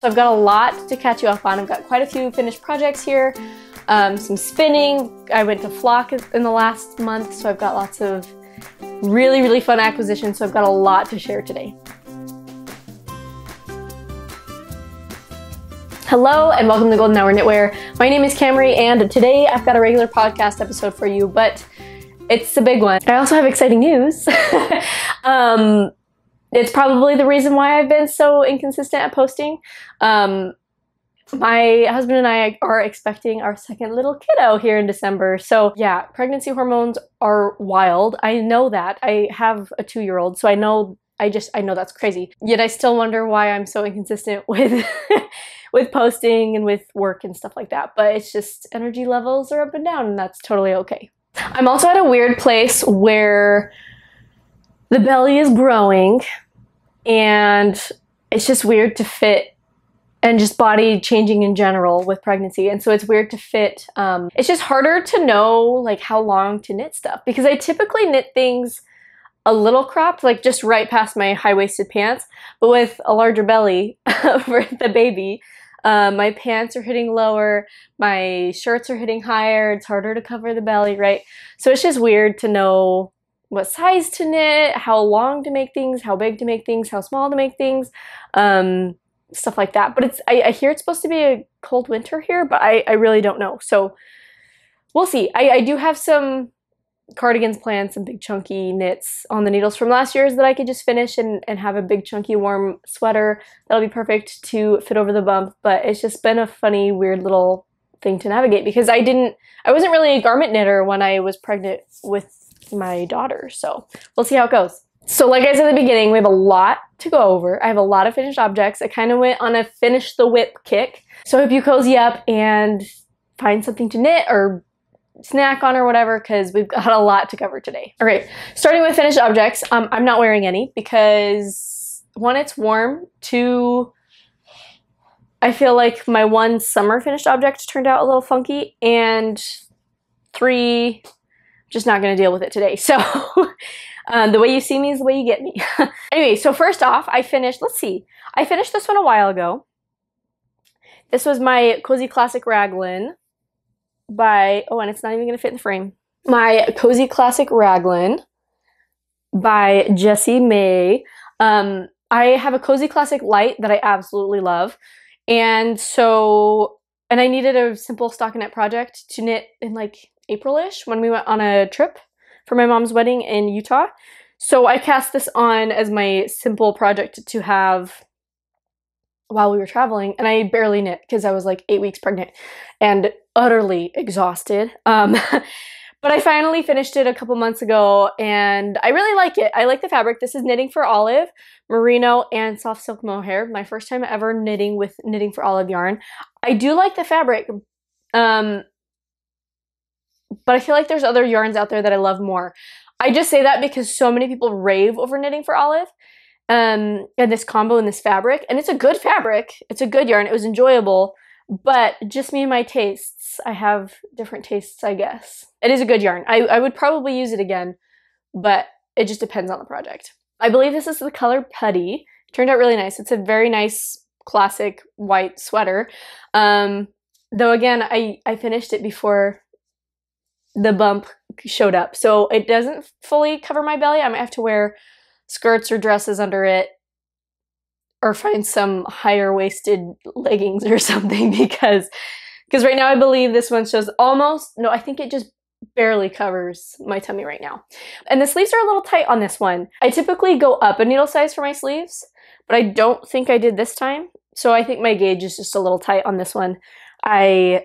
So I've got a lot to catch you up on. I've got quite a few finished projects here, some spinning. I went to Flock in the last month, so I've got lots of really, really fun acquisitions, so I've got a lot to share today. Hello and welcome to Golden Hour Knitwear. My name is Camry and today I've got a regular podcast episode for you, but it's a big one. I also have exciting news. It's probably the reason why I've been so inconsistent at posting. My husband and I are expecting our second little kiddo here in December. So yeah, pregnancy hormones are wild. I know that. I have a 2-year-old, so I know that's crazy. Yet I still wonder why I'm so inconsistent with with posting and with work and stuff like that. But it's just energy levels are up and down, and that's totally okay. I'm also at a weird place where the belly is growing and it's just weird to fit, and just body changing in general with pregnancy. And so it's weird to fit. It's just harder to know like how long to knit stuff, because I typically knit things a little cropped, like just right past my high-waisted pants, but with a larger belly for the baby, my pants are hitting lower, my shirts are hitting higher, it's harder to cover the belly, right? So it's just weird to know what size to knit, how long to make things, how big to make things, how small to make things, stuff like that. But I hear it's supposed to be a cold winter here, but I really don't know. So we'll see. I do have some cardigans planned, some big chunky knits on the needles from last year's that I could just finish and have a big chunky warm sweater that'll be perfect to fit over the bump. But it's just been a funny, weird little thing to navigate, because I wasn't really a garment knitter when I was pregnant with my daughter. So we'll see how it goes. So like I said at the beginning, we have a lot to go over. I have a lot of finished objects. I kind of went on a finish the whip kick. So I hope you cozy up and find something to knit or snack on or whatever, because we've got a lot to cover today. All right, starting with finished objects. I'm not wearing any because 1, it's warm. 2, I feel like my 1 summer finished object turned out a little funky, and 3, just not going to deal with it today. So the way you see me is the way you get me. Anyway, so first off, I finished this one a while ago. This was my Cozy Classic Raglan by, oh, and it's not even going to fit in the frame. My Cozy Classic Raglan by Jessie May. I have a Cozy Classic Light that I absolutely love. And I needed a simple stockinette project to knit in like April-ish when we went on a trip for my mom's wedding in Utah. So I cast this on as my simple project to have while we were traveling, and I barely knit because I was like 8 weeks pregnant and utterly exhausted. But I finally finished it a couple months ago, and I really like it. I like the fabric. This is Knitting for Olive, merino, and soft silk mohair. My first time ever knitting with Knitting for Olive yarn. I do like the fabric, but I feel like there's other yarns out there that I love more. I just say that because so many people rave over Knitting for Olive, and this combo and this fabric, and it's a good fabric. It's a good yarn. It was enjoyable, but just me and my tastes. I have different tastes, I guess. It is a good yarn. I would probably use it again, but it just depends on the project. I believe this is the color Putty. It turned out really nice. It's a very nice classic white sweater. Though again, I finished it before the bump showed up, so it doesn't fully cover my belly. I might have to wear skirts or dresses under it, or find some higher waisted leggings or something, because right now I believe this one shows almost, no, I think it just barely covers my tummy right now. And the sleeves are a little tight on this one. I typically go up a needle size for my sleeves, but I don't think I did this time. So I think my gauge is just a little tight on this one. I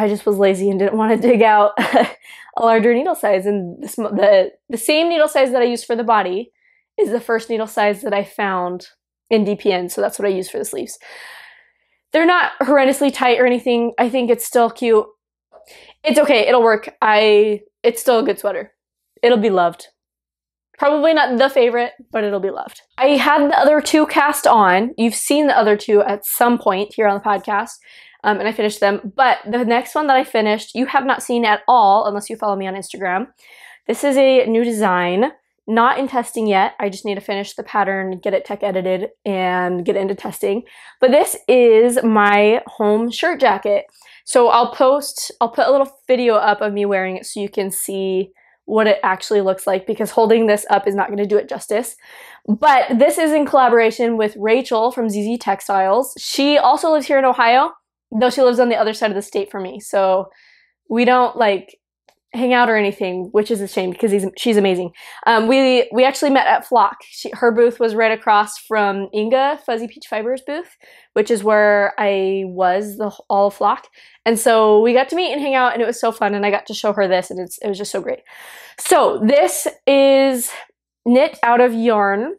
just was lazy and didn't want to dig out a larger needle size. And the same needle size that I use for the body is the first needle size that I found in DPN. So that's what I use for the sleeves. They're not horrendously tight or anything. I think it's still cute. It's okay. It'll work. It's still a good sweater. It'll be loved. Probably not the favorite, but it'll be loved. I had the other 2 cast on. You've seen the other 2 at some point here on the podcast. And I finished them. But the next one that I finished, you have not seen at all unless you follow me on Instagram. This is a new design Not in testing yet. I just need to finish the pattern, get it tech edited, and get into testing. But this is my home shirt jacket. So I'll put a little video up of me wearing it so you can see what it actually looks like, because holding this up is not going to do it justice. But this is in collaboration with Rachel from ZZ Textiles. She also lives here in Ohio, though she lives on the other side of the state from me. So we don't like hang out or anything, which is a shame because she's amazing. We actually met at Flock. Her booth was right across from Inga Fuzzy Peach Fibers booth, which is where I was all of Flock. And so we got to meet and hang out, and it was so fun, and I got to show her this, and it was just so great. So this is knit out of yarn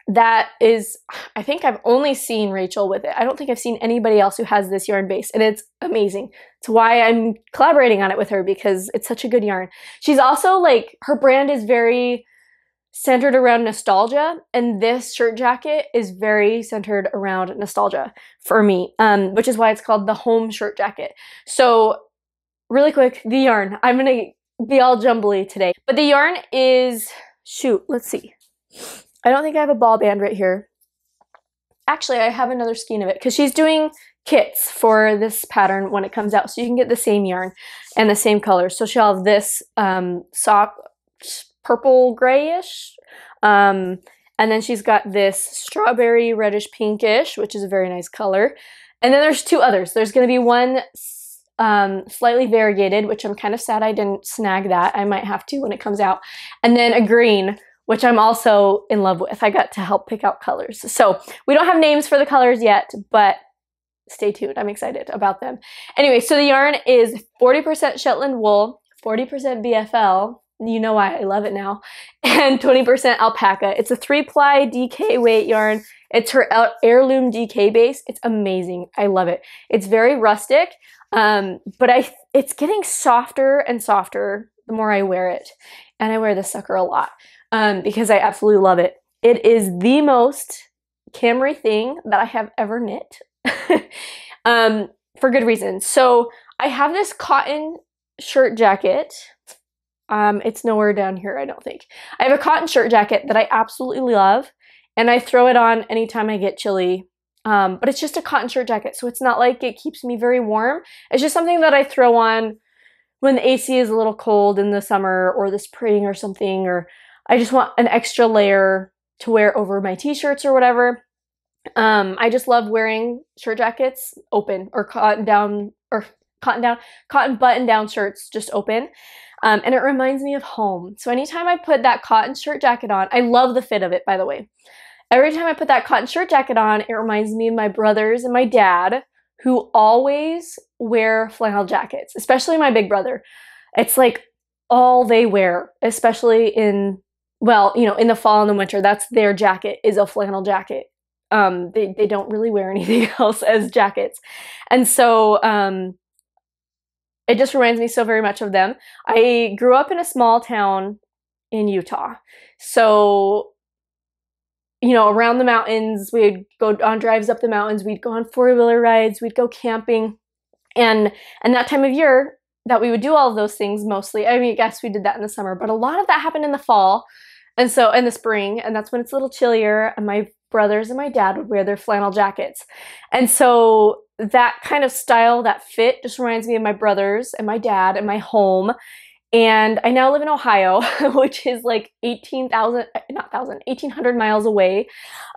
that is, I think I've only seen Rachel with it. I don't think I've seen anybody else who has this yarn base, and it's amazing. It's why I'm collaborating on it with her, because it's such a good yarn. She's also like, her brand is very centered around nostalgia, and this shirt jacket is very centered around nostalgia for me, which is why it's called the home shirt jacket. So really quick, the yarn. I'm gonna be all jumbly today, but the yarn is, shoot, let's see. I don't think I have a ball band right here. Actually, I have another skein of it because she's doing kits for this pattern when it comes out, so you can get the same yarn and the same color. So she'll have this soft purple grayish, and then she's got this strawberry reddish pinkish, which is a very nice color. And then there's two others. There's going to be one slightly variegated, which I'm kind of sad I didn't snag that. I might have to when it comes out. And then a green, which I'm also in love with. I got to help pick out colors. So we don't have names for the colors yet, but stay tuned. I'm excited about them. Anyway, so the yarn is 40% Shetland wool, 40% BFL, you know why I love it now, and 20% alpaca. It's a 3-ply DK weight yarn. It's her heirloom DK base. It's amazing. I love it. It's very rustic, but it's getting softer and softer the more I wear it. And I wear this sucker a lot. Because I absolutely love it. It is the most Camry thing that I have ever knit, for good reason. So I have this cotton shirt jacket. It's nowhere down here, I don't think. I have a cotton shirt jacket that I absolutely love, and I throw it on anytime I get chilly. But it's just a cotton shirt jacket, so it's not like it keeps me very warm. It's just something that I throw on when the AC is a little cold in the summer or the spring or something, or I just want an extra layer to wear over my t-shirts or whatever. I just love wearing shirt jackets open, or cotton button down shirts just open. And it reminds me of home. So anytime I put that cotton shirt jacket on, I love the fit of it, by the way. Every time I put that cotton shirt jacket on, it reminds me of my brothers and my dad, who always wear flannel jackets, especially my big brother. It's like all they wear, especially in, well, you know, in the fall and the winter. That's their jacket, is a flannel jacket. They don't really wear anything else as jackets. And so it just reminds me so very much of them. I grew up in a small town in Utah. So, you know, around the mountains, we'd go on drives up the mountains, we'd go on four-wheeler rides, we'd go camping. And that time of year that we would do all of those things mostly, I mean, I guess we did that in the summer, but a lot of that happened in the fall. And so in the spring, and that's when it's a little chillier, and my brothers and my dad would wear their flannel jackets. And so that kind of style, that fit, just reminds me of my brothers and my dad and my home. And I now live in Ohio, which is like 1,800 miles away.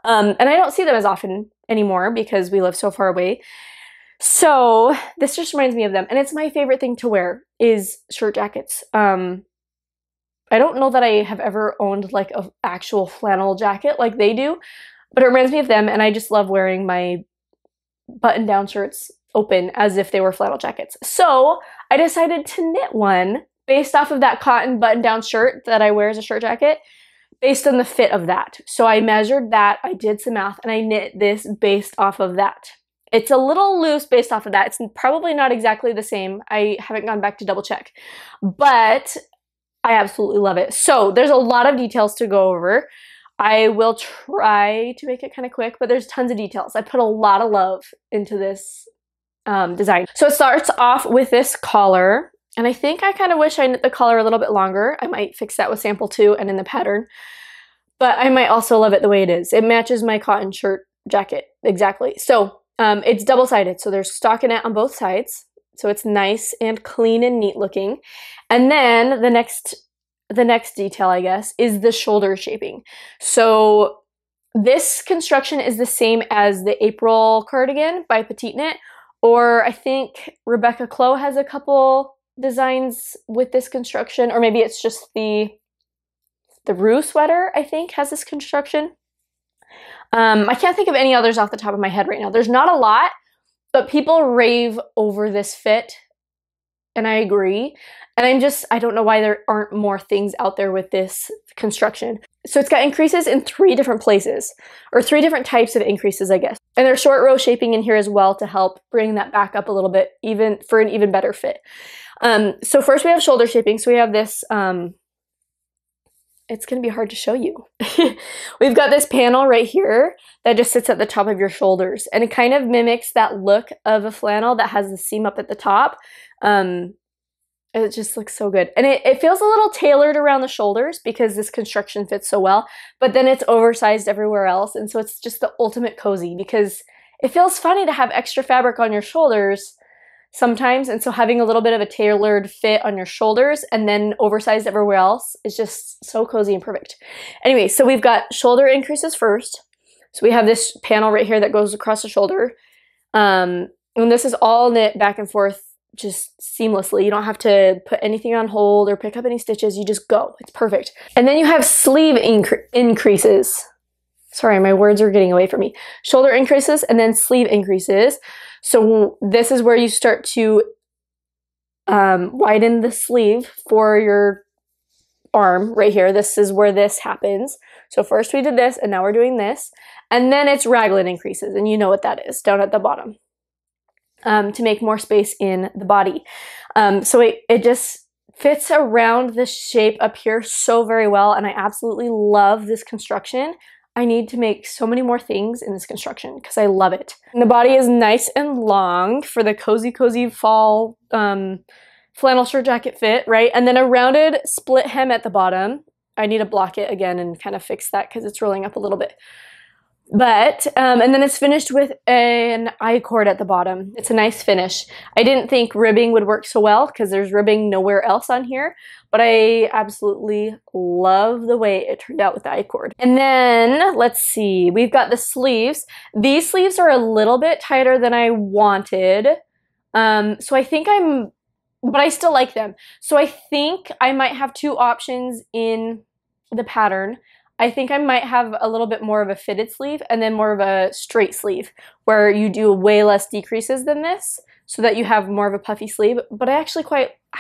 And I don't see them as often anymore because we live so far away. So this just reminds me of them. And it's my favorite thing to wear is shirt jackets. I don't know that I have ever owned like an actual flannel jacket like they do, but it reminds me of them, and I just love wearing my button-down shirts open as if they were flannel jackets. So I decided to knit one based off of that cotton button-down shirt that I wear as a shirt jacket, based on the fit of that. So I measured that, I did some math, and I knit this based off of that. It's a little loose based off of that. It's probably not exactly the same. I haven't gone back to double check, but I absolutely love it. So there's a lot of details to go over. I will try to make it kind of quick, but there's tons of details. I put a lot of love into this design. So it starts off with this collar, And I think I kind of wish I knit the collar a little bit longer. I might fix that with sample 2 and in the pattern. But I might also love it the way it is. It matches my cotton shirt jacket exactly. So it's double-sided. So there's stockinette on both sides. So it's nice and clean and neat looking. And then the next detail, I guess, is the shoulder shaping. So this construction is the same as the April cardigan by PetiteKnit, or I think Rebecca Clow has a couple designs with this construction, or maybe it's just the Rue sweater, I think, has this construction. I can't think of any others off the top of my head right now. There's not a lot, but people rave over this fit, and I agree. And I don't know why there aren't more things out there with this construction. So it's got increases in 3 different places, or 3 different types of increases, I guess. And there's short row shaping in here as well to help bring that back up a little bit, even for an even better fit. So first we have shoulder shaping. So we have this, it's going to be hard to show you. We've got this panel right here that just sits at the top of your shoulders, and it kind of mimics that look of a flannel that has the seam up at the top. It just looks so good. And it feels a little tailored around the shoulders because this construction fits so well, but then it's oversized everywhere else. And so it's just the ultimate cozy because it feels funny to have extra fabric on your shoulders sometimes. And so having a little bit of a tailored fit on your shoulders and then oversized everywhere else is just so cozy and perfect. Anyway, so we've got shoulder increases first. So we have this panel right here that goes across the shoulder. And this is all knit back and forth just seamlessly. You don't have to put anything on hold or pick up any stitches. You just go. It's perfect. And then you have sleeve increases. Sorry, my words are getting away from me. Shoulder increases and then sleeve increases. So this is where you start to widen the sleeve for your arm right here. This is where this happens. So first we did this and now we're doing this. And then it's raglan increases, and you know what that is down at the bottom. To make more space in the body. So it just fits around the shape up here so very well, and I absolutely love this construction. I need to make so many more things in this construction because I love it. And the body is nice and long for the cozy fall flannel shirt jacket fit, right? And then a rounded split hem at the bottom. I need to block it again and kind of fix that because it's rolling up a little bit. But, and then it's finished with an I-cord at the bottom. It's a nice finish. I didn't think ribbing would work so well because there's ribbing nowhere else on here, but I absolutely love the way it turned out with the I-cord. And then, let's see, we've got the sleeves. These sleeves are a little bit tighter than I wanted. So I think but I still like them. So I think I might have 2 options in the pattern. I think I might have a little bit more of a fitted sleeve and then more of a straight sleeve where you do way less decreases than this so that you have more of a puffy sleeve. But I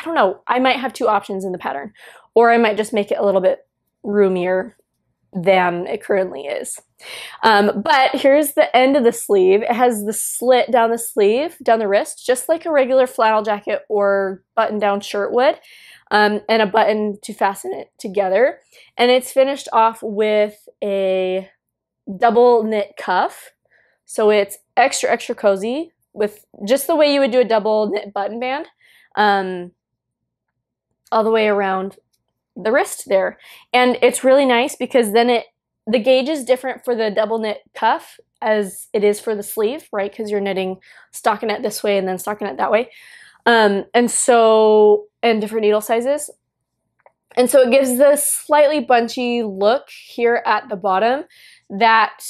don't know, I might have 2 options in the pattern, or I might just make it a little bit roomier than it currently is. But here's the end of the sleeve. It has the slit down the sleeve, down the wrist, just like a regular flannel jacket or button-down shirt would. And a button to fasten it together. And it's finished off with a double knit cuff. So it's extra, extra cozy with just the way you would do a double knit button band, all the way around the wrist there. And it's really nice because then the gauge is different for the double knit cuff as it is for the sleeve, right? Because you're knitting stockinette this way and then stockinette that way. And different needle sizes. And so it gives this slightly bunchy look here at the bottom that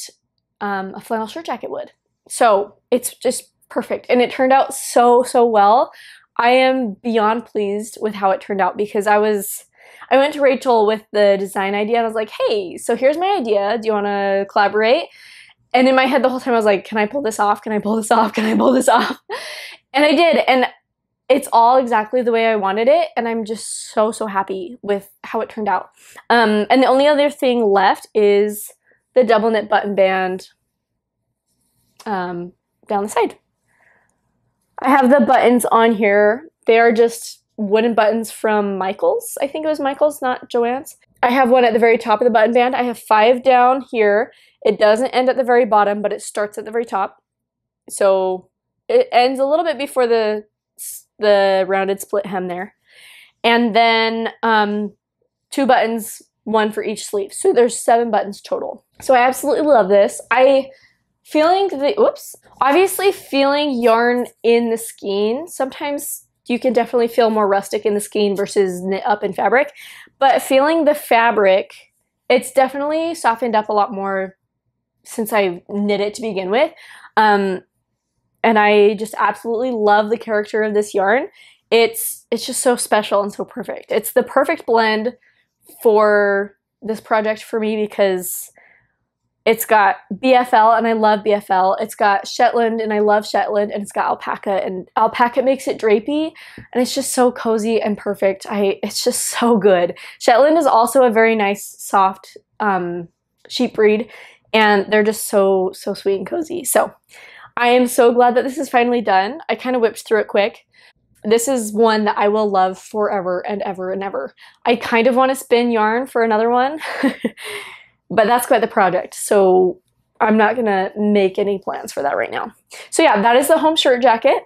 a flannel shirt jacket would. So it's just perfect. And it turned out so, so well. I am beyond pleased with how it turned out because I went to Rachel with the design idea and I was like, hey, so here's my idea. Do you want to collaborate? And in my head the whole time I was like, can I pull this off? Can I pull this off? Can I pull this off? And I did. And it's all exactly the way I wanted it, and I'm just so, so happy with how it turned out. And the only other thing left is the double knit button band down the side. I have the buttons on here. They are just wooden buttons from Michaels. I think it was Michaels, not Joann's. I have one at the very top of the button band. I have 5 down here. It doesn't end at the very bottom, but it starts at the very top. So it ends a little bit before the rounded split hem there. and then 2 buttons, 1 for each sleeve. So there's 7 buttons total. So I absolutely love this. Obviously feeling yarn in the skein, sometimes you can definitely feel more rustic in the skein versus knit up in fabric, but feeling the fabric, it's definitely softened up a lot more since I knit it to begin with. And I just absolutely love the character of this yarn. It's just so special and so perfect. It's the perfect blend for this project for me because it's got BFL, and I love BFL. It's got Shetland, and I love Shetland, and it's got alpaca, and alpaca makes it drapey, and it's just so cozy and perfect. It's just so good. Shetland is also a very nice, soft sheep breed, and they're just so sweet and cozy. So I am so glad that this is finally done. I kind of whipped through it quick. This is one that I will love forever and ever and ever. I kind of want to spin yarn for another one, but that's quite the project, so I'm not gonna make any plans for that right now. So yeah, that is the home shirt jacket.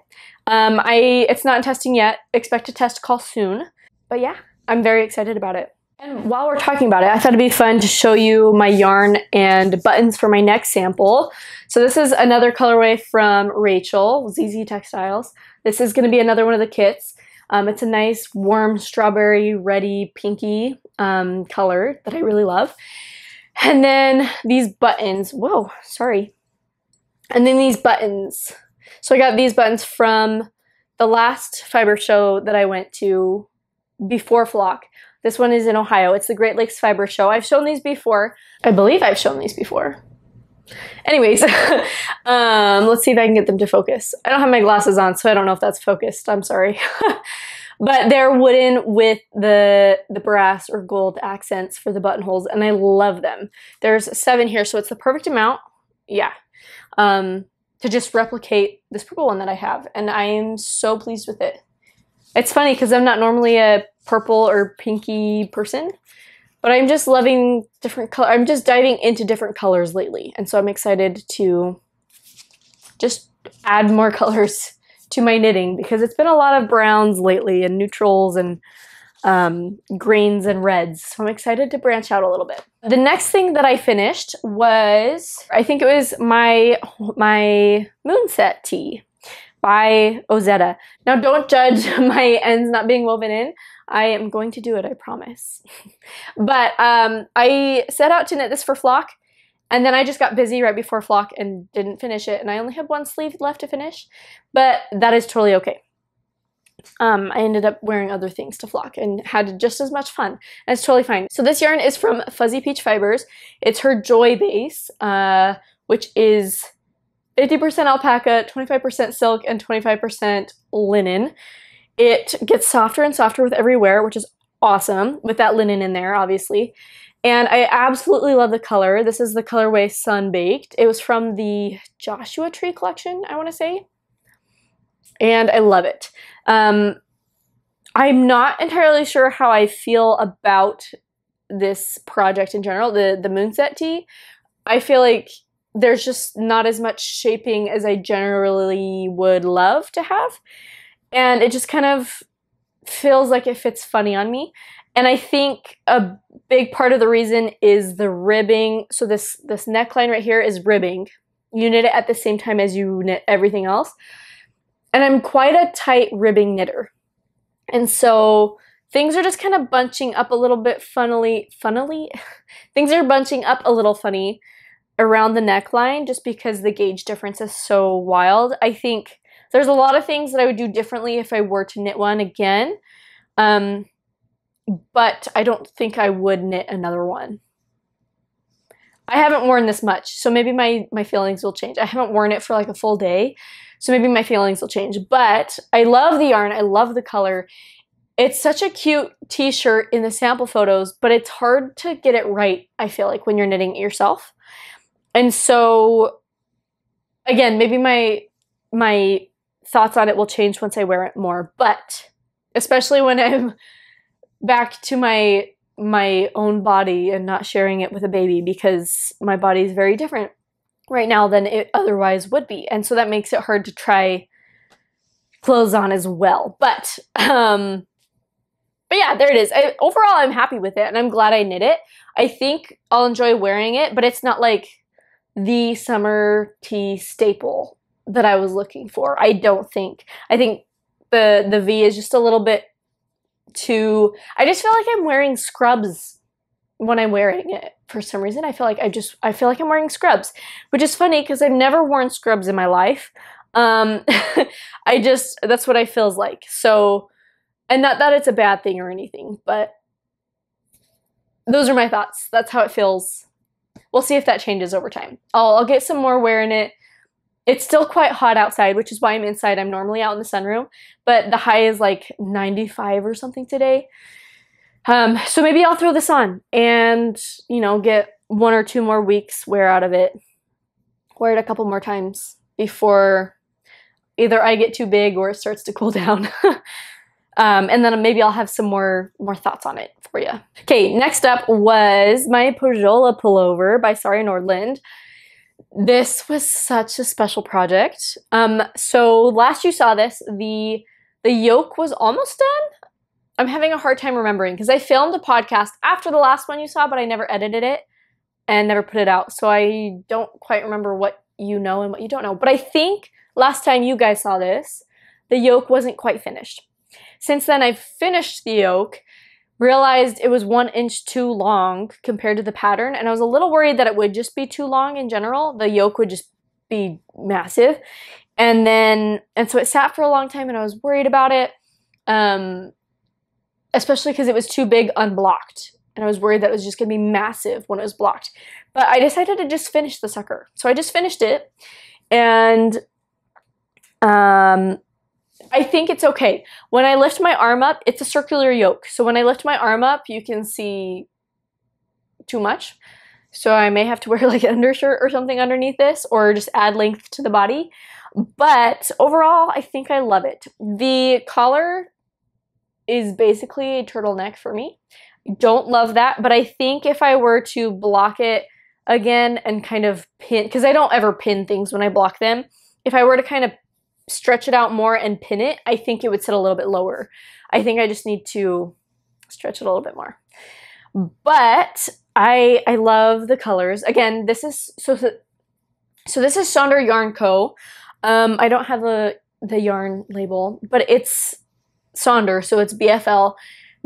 It's not in testing yet. Expect a test call soon, but yeah, I'm very excited about it. And while we're talking about it, I thought it'd be fun to show you my yarn and buttons for my next sample. So this is another colorway from Rachel, ZZ Textiles. This is going to be another one of the kits. It's a nice warm strawberry reddy pinky color that I really love. And then these buttons, whoa, sorry. And then these buttons. So I got these buttons from the last fiber show that I went to before Flock. This one is in Ohio. It's the Great Lakes Fiber Show. I've shown these before. I believe I've shown these before. Anyways, let's see if I can get them to focus. I don't have my glasses on, so I don't know if that's focused. I'm sorry. But they're wooden with the brass or gold accents for the buttonholes, and I love them. There's 7 here, so it's the perfect amount. Yeah. To just replicate this purple one that I have, and I am so pleased with it. It's funny because I'm not normally a purple or pinky person, but I'm just loving different colors. I'm just diving into different colors lately, and so I'm excited to just add more colors to my knitting because it's been a lot of browns lately and neutrals and greens and reds. So I'm excited to branch out a little bit. The next thing that I finished was, I think it was my Moonset tee by Ozetta. Now don't judge my ends not being woven in. I am going to do it, I promise. But I set out to knit this for Flock, and then I just got busy right before Flock and didn't finish it, and I only had 1 sleeve left to finish, but that is totally okay. I ended up wearing other things to Flock and had just as much fun, and it's totally fine. So this yarn is from Fuzzy Peach Fibers. It's her Joy base, which is 50% alpaca, 25% silk, and 25% linen. It gets softer and softer with every wear, which is awesome, with that linen in there, obviously. And I absolutely love the color. This is the colorway Sun Baked. It was from the Joshua Tree collection, I want to say. And I love it. I'm not entirely sure how I feel about this project in general, the Moonset tee. I feel like there's just not as much shaping as I generally would love to have. And it just kind of feels like it fits funny on me. And I think a big part of the reason is the ribbing. So this neckline right here is ribbing. You knit it at the same time as you knit everything else. And I'm quite a tight ribbing knitter. And so things are just kind of bunching up a little bit funnily. Things are bunching up a little funny around the neckline just because the gauge difference is so wild. I think there's a lot of things that I would do differently if I were to knit one again. But I don't think I would knit another one. I haven't worn this much, so maybe my feelings will change. I haven't worn it for like a full day, so maybe my feelings will change. But I love the yarn. I love the color. It's such a cute t-shirt in the sample photos, but it's hard to get it right, I feel like, when you're knitting it yourself. And so, again, maybe my thoughts on it will change once I wear it more. But especially when I'm back to my own body and not sharing it with a baby, because my body is very different right now than it otherwise would be, and so that makes it hard to try clothes on as well. But But yeah, there it is. Overall, I'm happy with it, and I'm glad I knit it. I think I'll enjoy wearing it, but it's not like the summer tee staple that I was looking for. I don't think. I think the V is just a little bit too... I just feel like I'm wearing scrubs when I'm wearing it. For some reason, I feel like I'm wearing scrubs, which is funny because I've never worn scrubs in my life. That's what I feels like. So, and not that it's a bad thing or anything, but those are my thoughts. That's how it feels. We'll see if that changes over time. I'll get some more wear in it. It's still quite hot outside, which is why I'm inside. I'm normally out in the sunroom, but the high is like 95 or something today. So maybe I'll throw this on and, you know, get 1 or 2 more weeks wear out of it. Wear it a couple more times before either I get too big or it starts to cool down. And then maybe I'll have some more thoughts on it for you. Okay, next up was my Pohjola Pullover by Sari Nordlund. This was such a special project. So last you saw this, the yoke was almost done. I'm having a hard time remembering because I filmed a podcast after the last one you saw, but I never edited it and never put it out. So I don't quite remember what you know and what you don't know. But I think last time you guys saw this, the yoke wasn't quite finished. Since then, I've finished the yoke, realized it was 1 inch too long compared to the pattern, and I was a little worried that it would just be too long in general. The yoke would just be massive. And so it sat for a long time and I was worried about it, especially because it was too big unblocked. And I was worried that it was just going to be massive when it was blocked. But I decided to just finish the sucker. So I just finished it, and I think it's okay. When I lift my arm up, it's a circular yoke. So when I lift my arm up, you can see too much. So I may have to wear like an undershirt or something underneath this, or just add length to the body. But overall, I think I love it. The collar is basically a turtleneck for me. Don't love that, but I think if I were to block it again and kind of pin, because I don't ever pin things when I block them, if I were to kind of stretch it out more and pin it, I think it would sit a little bit lower. I think I just need to stretch it a little bit more. But I love the colors. Again, this is so this is Sonder Yarn Co. I don't have the yarn label, but it's Sonder, so it's BFL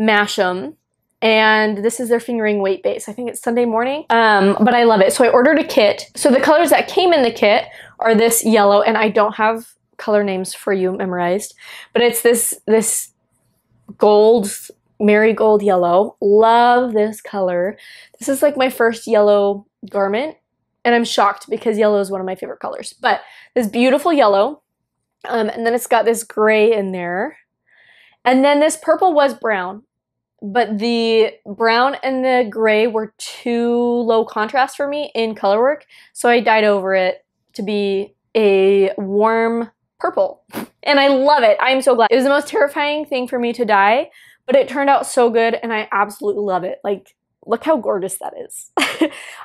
Mash'em. And this is their fingering weight base. I think it's Sunday morning, but I love it. So I ordered a kit. So the colors that came in the kit are this yellow, and I don't have color names for you memorized, but it's this gold, marigold yellow. Love this color. This is like my first yellow garment, and I'm shocked because yellow is one of my favorite colors. But this beautiful yellow, and then it's got this gray in there, and then this purple was brown. But the brown and the gray were too low contrast for me in color work, so I dyed over it to be a warm purple. And I love it. I'm so glad. It was the most terrifying thing for me to dye, but it turned out so good, and I absolutely love it. Like, look how gorgeous that is.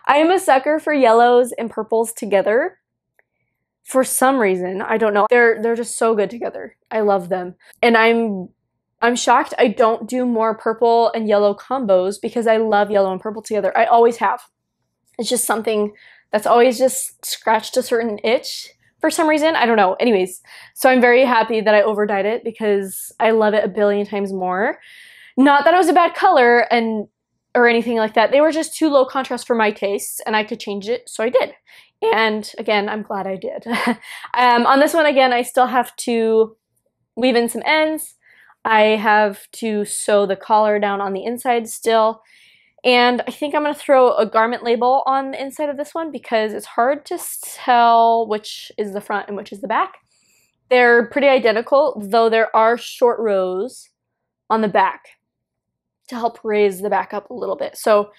I am a sucker for yellows and purples together. For some reason, I don't know. They're just so good together. I love them. And I'm shocked I don't do more purple and yellow combos because I love yellow and purple together. I always have. It's just something that's always just scratched a certain itch for some reason. I don't know. Anyways, so I'm very happy that I over-dyed it because I love it a billion times more. Not that it was a bad color or anything like that. They were just too low contrast for my tastes, and I could change it, so I did. And again, I'm glad I did. On this one, again, I still have to weave in some ends. I have to sew the collar down on the inside still. And I think I'm going to throw a garment label on the inside of this one because it's hard to tell which is the front and which is the back. They're pretty identical, though there are short rows on the back to help raise the back up a little bit. So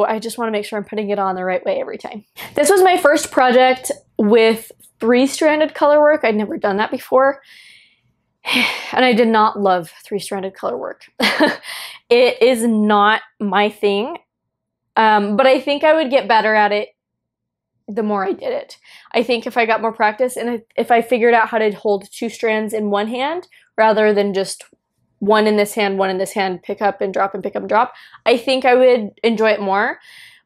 I just want to make sure I'm putting it on the right way every time. This was my first project with 3-stranded color work. I'd never done that before. And I did not love 3-stranded color work. It is not my thing, but I think I would get better at it the more I did it. I think if I got more practice and if I figured out how to hold 2 strands in one hand rather than just one in this hand, one in this hand, pick up and drop and pick up and drop, I think I would enjoy it more.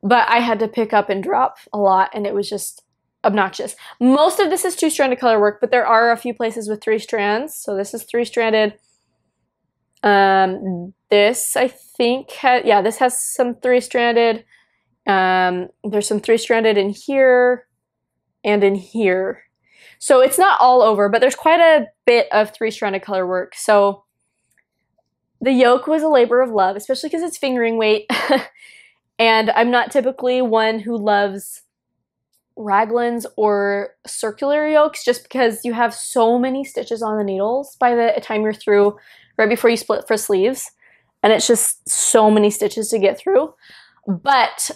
But I had to pick up and drop a lot, and it was just obnoxious. Most of this is 2-stranded color work, but there are a few places with 3 strands. So this is 3-stranded. This I think this has some 3-stranded. There's some 3-stranded in here and in here. So it's not all over, but there's quite a bit of 3-stranded color work. So the yoke was a labor of love, especially because it's fingering weight. And I'm not typically one who loves raglans or circular yokes just because you have so many stitches on the needles by the time you're through, right before you split for sleeves. And it's just so many stitches to get through. But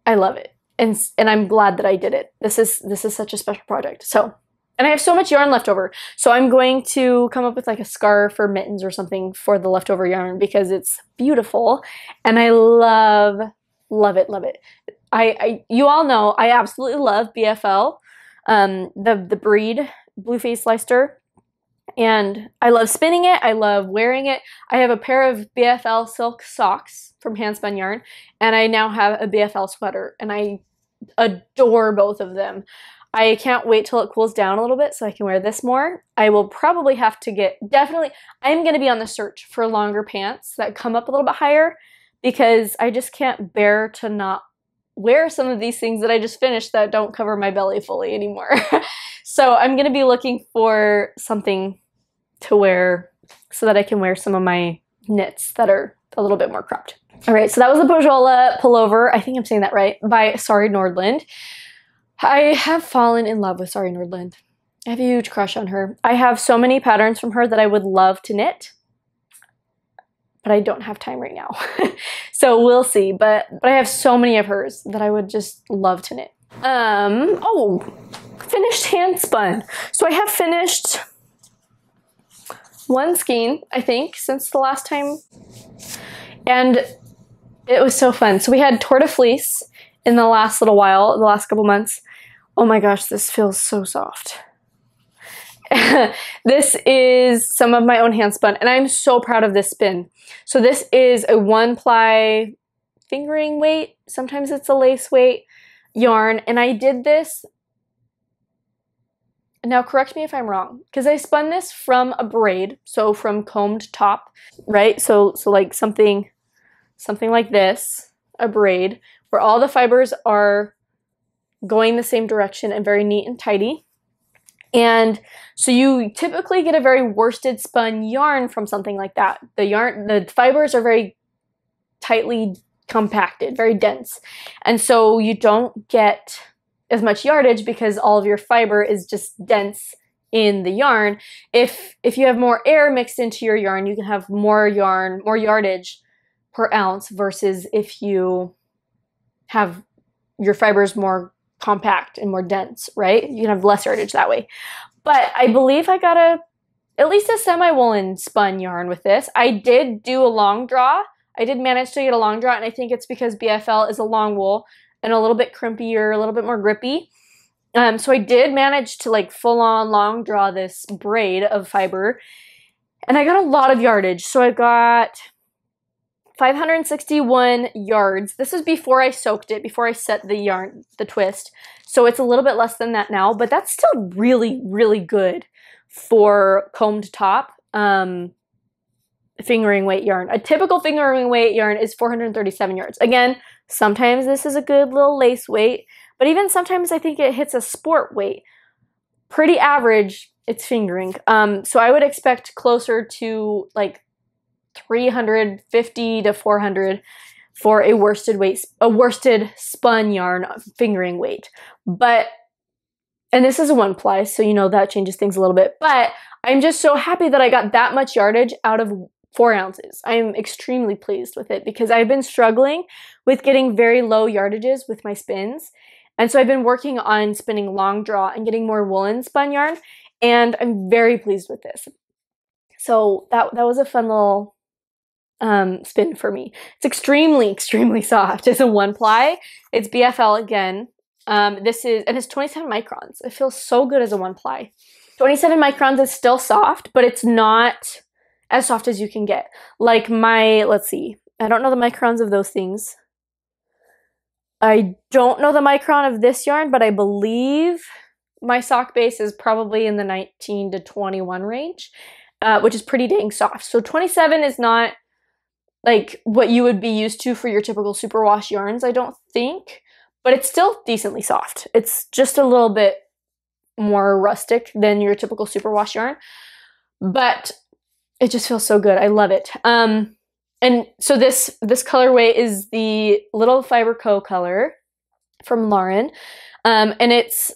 I love it. And I'm glad that I did it. This is such a special project. So, and I have so much yarn left over. So I'm going to come up with like a scarf or mittens or something for the leftover yarn because it's beautiful. And I love it. You all know I absolutely love BFL, the breed blue face Leicester. And I love spinning it. I love wearing it. I have a pair of BFL silk socks from Handspun yarn, and I now have a BFL sweater, and I adore both of them. I can't wait till it cools down a little bit so I can wear this more. I will probably have to I'm going to be on the search for longer pants that come up a little bit higher because I just can't bear to not wear some of these things that I just finished that don't cover my belly fully anymore. So I'm going to be looking for something to wear so that I can wear some of my knits that are a little bit more cropped. All right, so that was the Pohjola Pullover, I think I'm saying that right, by Sari Nordlund. I have fallen in love with Sari Nordlund. I have a huge crush on her. I have so many patterns from her that I would love to knit, but I don't have time right now. So we'll see, but I have so many of hers that I would just love to knit. Finished Handspun. So I have finished one skein, I think, since the last time. And it was so fun. So we had Tour de Fleece in the last little while, the last couple months. Oh my gosh, this feels so soft. This is some of my own Handspun, and I'm so proud of this spin. So this is a 1-ply fingering weight. Sometimes it's a lace weight yarn, and I did this. Now correct me if I'm wrong, because I spun this from a braid, so from combed top, right? So like something like this, a braid, where all the fibers are going the same direction and very neat and tidy. And so you typically get a very worsted spun yarn from something like that. The fibers are very tightly compacted, very dense. And so you don't get as much yardage because all of your fiber is just dense in the yarn. If you have more air mixed into your yarn, you can have more yarn, more yardage per ounce versus if you have your fibers more compact and more dense, right? You can have less yardage that way. But I believe I got at least a semi-woolen spun yarn with this. I did do a long draw. I did manage to get a long draw, and I think it's because BFL is a long wool and a little bit crimpier, a little bit more grippy. So I did manage to like full on long draw this braid of fiber, and I got a lot of yardage. So I got 561 yards. This is before I soaked it, before I set the yarn, the twist. So it's a little bit less than that now, but that's still really, really good for combed top fingering weight yarn. A typical fingering weight yarn is 437 yards. Again, sometimes this is a good little lace weight, but even sometimes I think it hits a sport weight. Pretty average, it's fingering. So I would expect closer to like 350 to 400 for a worsted spun yarn fingering weight. And this is a 1-ply, so you know that changes things a little bit. But I'm just so happy that I got that much yardage out of 4 ounces. I'm extremely pleased with it because I've been struggling with getting very low yardages with my spins. And so I've been working on spinning long draw and getting more woolen spun yarn, and I'm very pleased with this. So that was a fun little spin for me. It's extremely, extremely soft. It's a 1-ply. It's BFL again. And it's 27 microns. It feels so good as a 1-ply. 27 microns is still soft, but it's not as soft as you can get. Like my, let's see, I don't know the microns of those things. I don't know the micron of this yarn, but I believe my sock base is probably in the 19 to 21 range, which is pretty dang soft. So 27 is not like what you would be used to for your typical superwash yarns, I don't think, but it's still decently soft. It's just a little bit more rustic than your typical superwash yarn, but it just feels so good. I love it. And so this colorway is the Little Fiber Co color from Lauren, and it's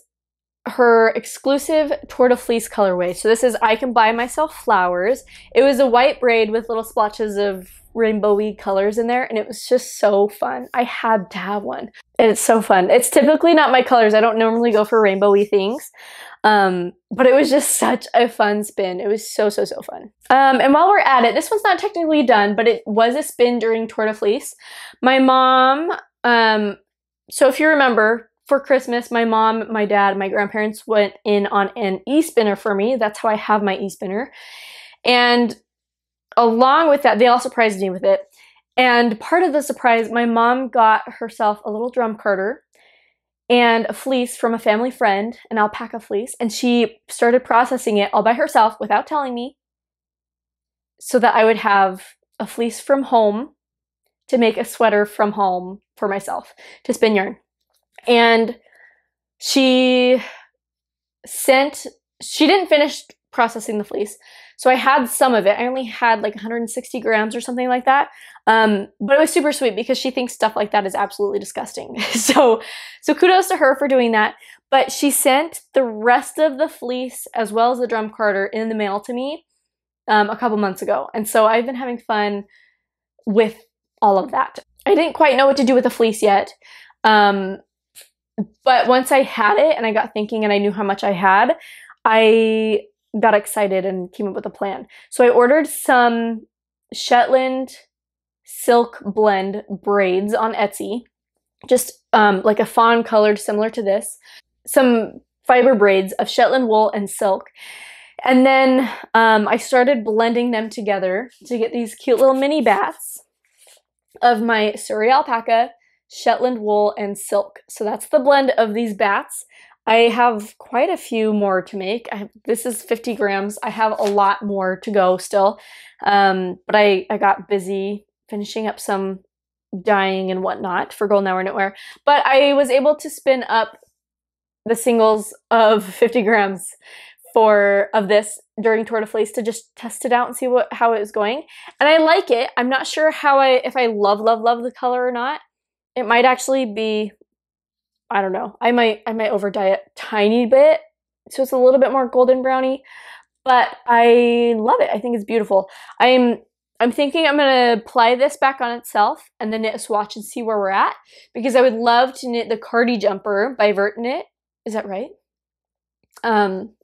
her exclusive Tour de Fleece colorway. So this is I Can Buy Myself Flowers. It was a white braid with little splotches of rainbowy colors in there, and it was just so fun. I had to have one. And it's so fun. It's typically not my colors. I don't normally go for rainbowy things. But it was just such a fun spin. It was so, so, so fun. And while we're at it, this one's not technically done, but it was a spin during Tour de Fleece. My mom, so if you remember, for Christmas, my mom, my dad, my grandparents went in on an e-spinner for me. That's how I have my e-spinner. And along with that, they all surprised me with it. And part of the surprise, my mom got herself a little drum carder and a fleece from a family friend, an alpaca fleece, and she started processing it all by herself without telling me, so that I would have a fleece from home to make a sweater from home for myself to spin yarn. And she didn't finish processing the fleece, so I had some of it. I only had like 160 grams or something like that. But it was super sweet because she thinks stuff like that is absolutely disgusting. So kudos to her for doing that. But she sent the rest of the fleece as well as the drum carder in the mail to me a couple months ago. And so I've been having fun with all of that. I didn't quite know what to do with the fleece yet. But once I had it and I got thinking and I knew how much I had, I got excited and came up with a plan. So I ordered some Shetland silk blend braids on Etsy, just like a fawn colored similar to this, some fiber braids of Shetland wool and silk. And then I started blending them together to get these cute little mini bats of my Sari alpaca, Shetland wool, and silk. So that's the blend of these bats. I have quite a few more to make. This is 50 grams. I have a lot more to go still. But I got busy finishing up some dyeing and whatnot for Golden Hour Knitwear. But I was able to spin up the singles of 50 grams of this during Tour de Fleece to just test it out and see how it was going. And I like it. I'm not sure if I love the color or not. It might actually be, I don't know. I might over dye it a tiny bit so it's a little bit more golden browny, but I love it. I think it's beautiful. I'm thinking I'm gonna apply this back on itself and then knit a swatch and see where we're at, because I would love to knit the Cardi Jumper by VertKnit. Is that right?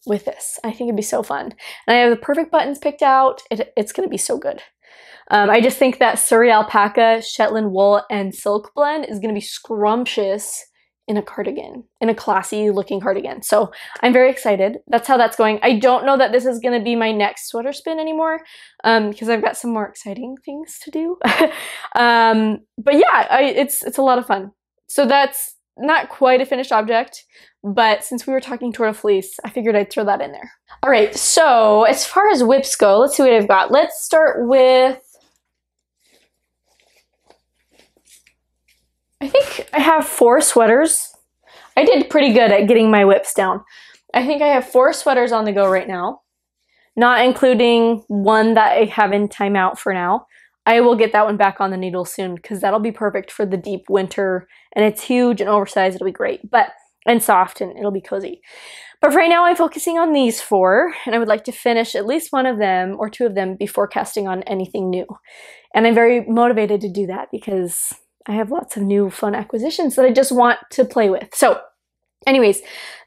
With this. I think it'd be so fun. And I have the perfect buttons picked out. It's gonna be so good. I just think that Sari alpaca, Shetland wool, and silk blend is gonna be scrumptious in a cardigan, in a classy looking cardigan. So I'm very excited. That's how that's going. I don't know that this is gonna be my next sweater spin anymore, because I've got some more exciting things to do. But yeah, it's a lot of fun. So that's not quite a finished object, but since we were talking Tour de Fleece, I figured I'd throw that in there. All right, so as far as whips go, let's see what I've got. Let's start with, I think I have 4 sweaters. I did pretty good at getting my whips down. I think I have 4 sweaters on the go right now, not including one that I have in timeout for now. I will get that one back on the needle soon because that'll be perfect for the deep winter, and it's huge and oversized. It'll be great, and soft, and it'll be cozy. But right now I'm focusing on these 4, and I would like to finish at least one of them or 2 of them before casting on anything new. And I'm very motivated to do that because I have lots of new fun acquisitions that I just want to play with. So anyways,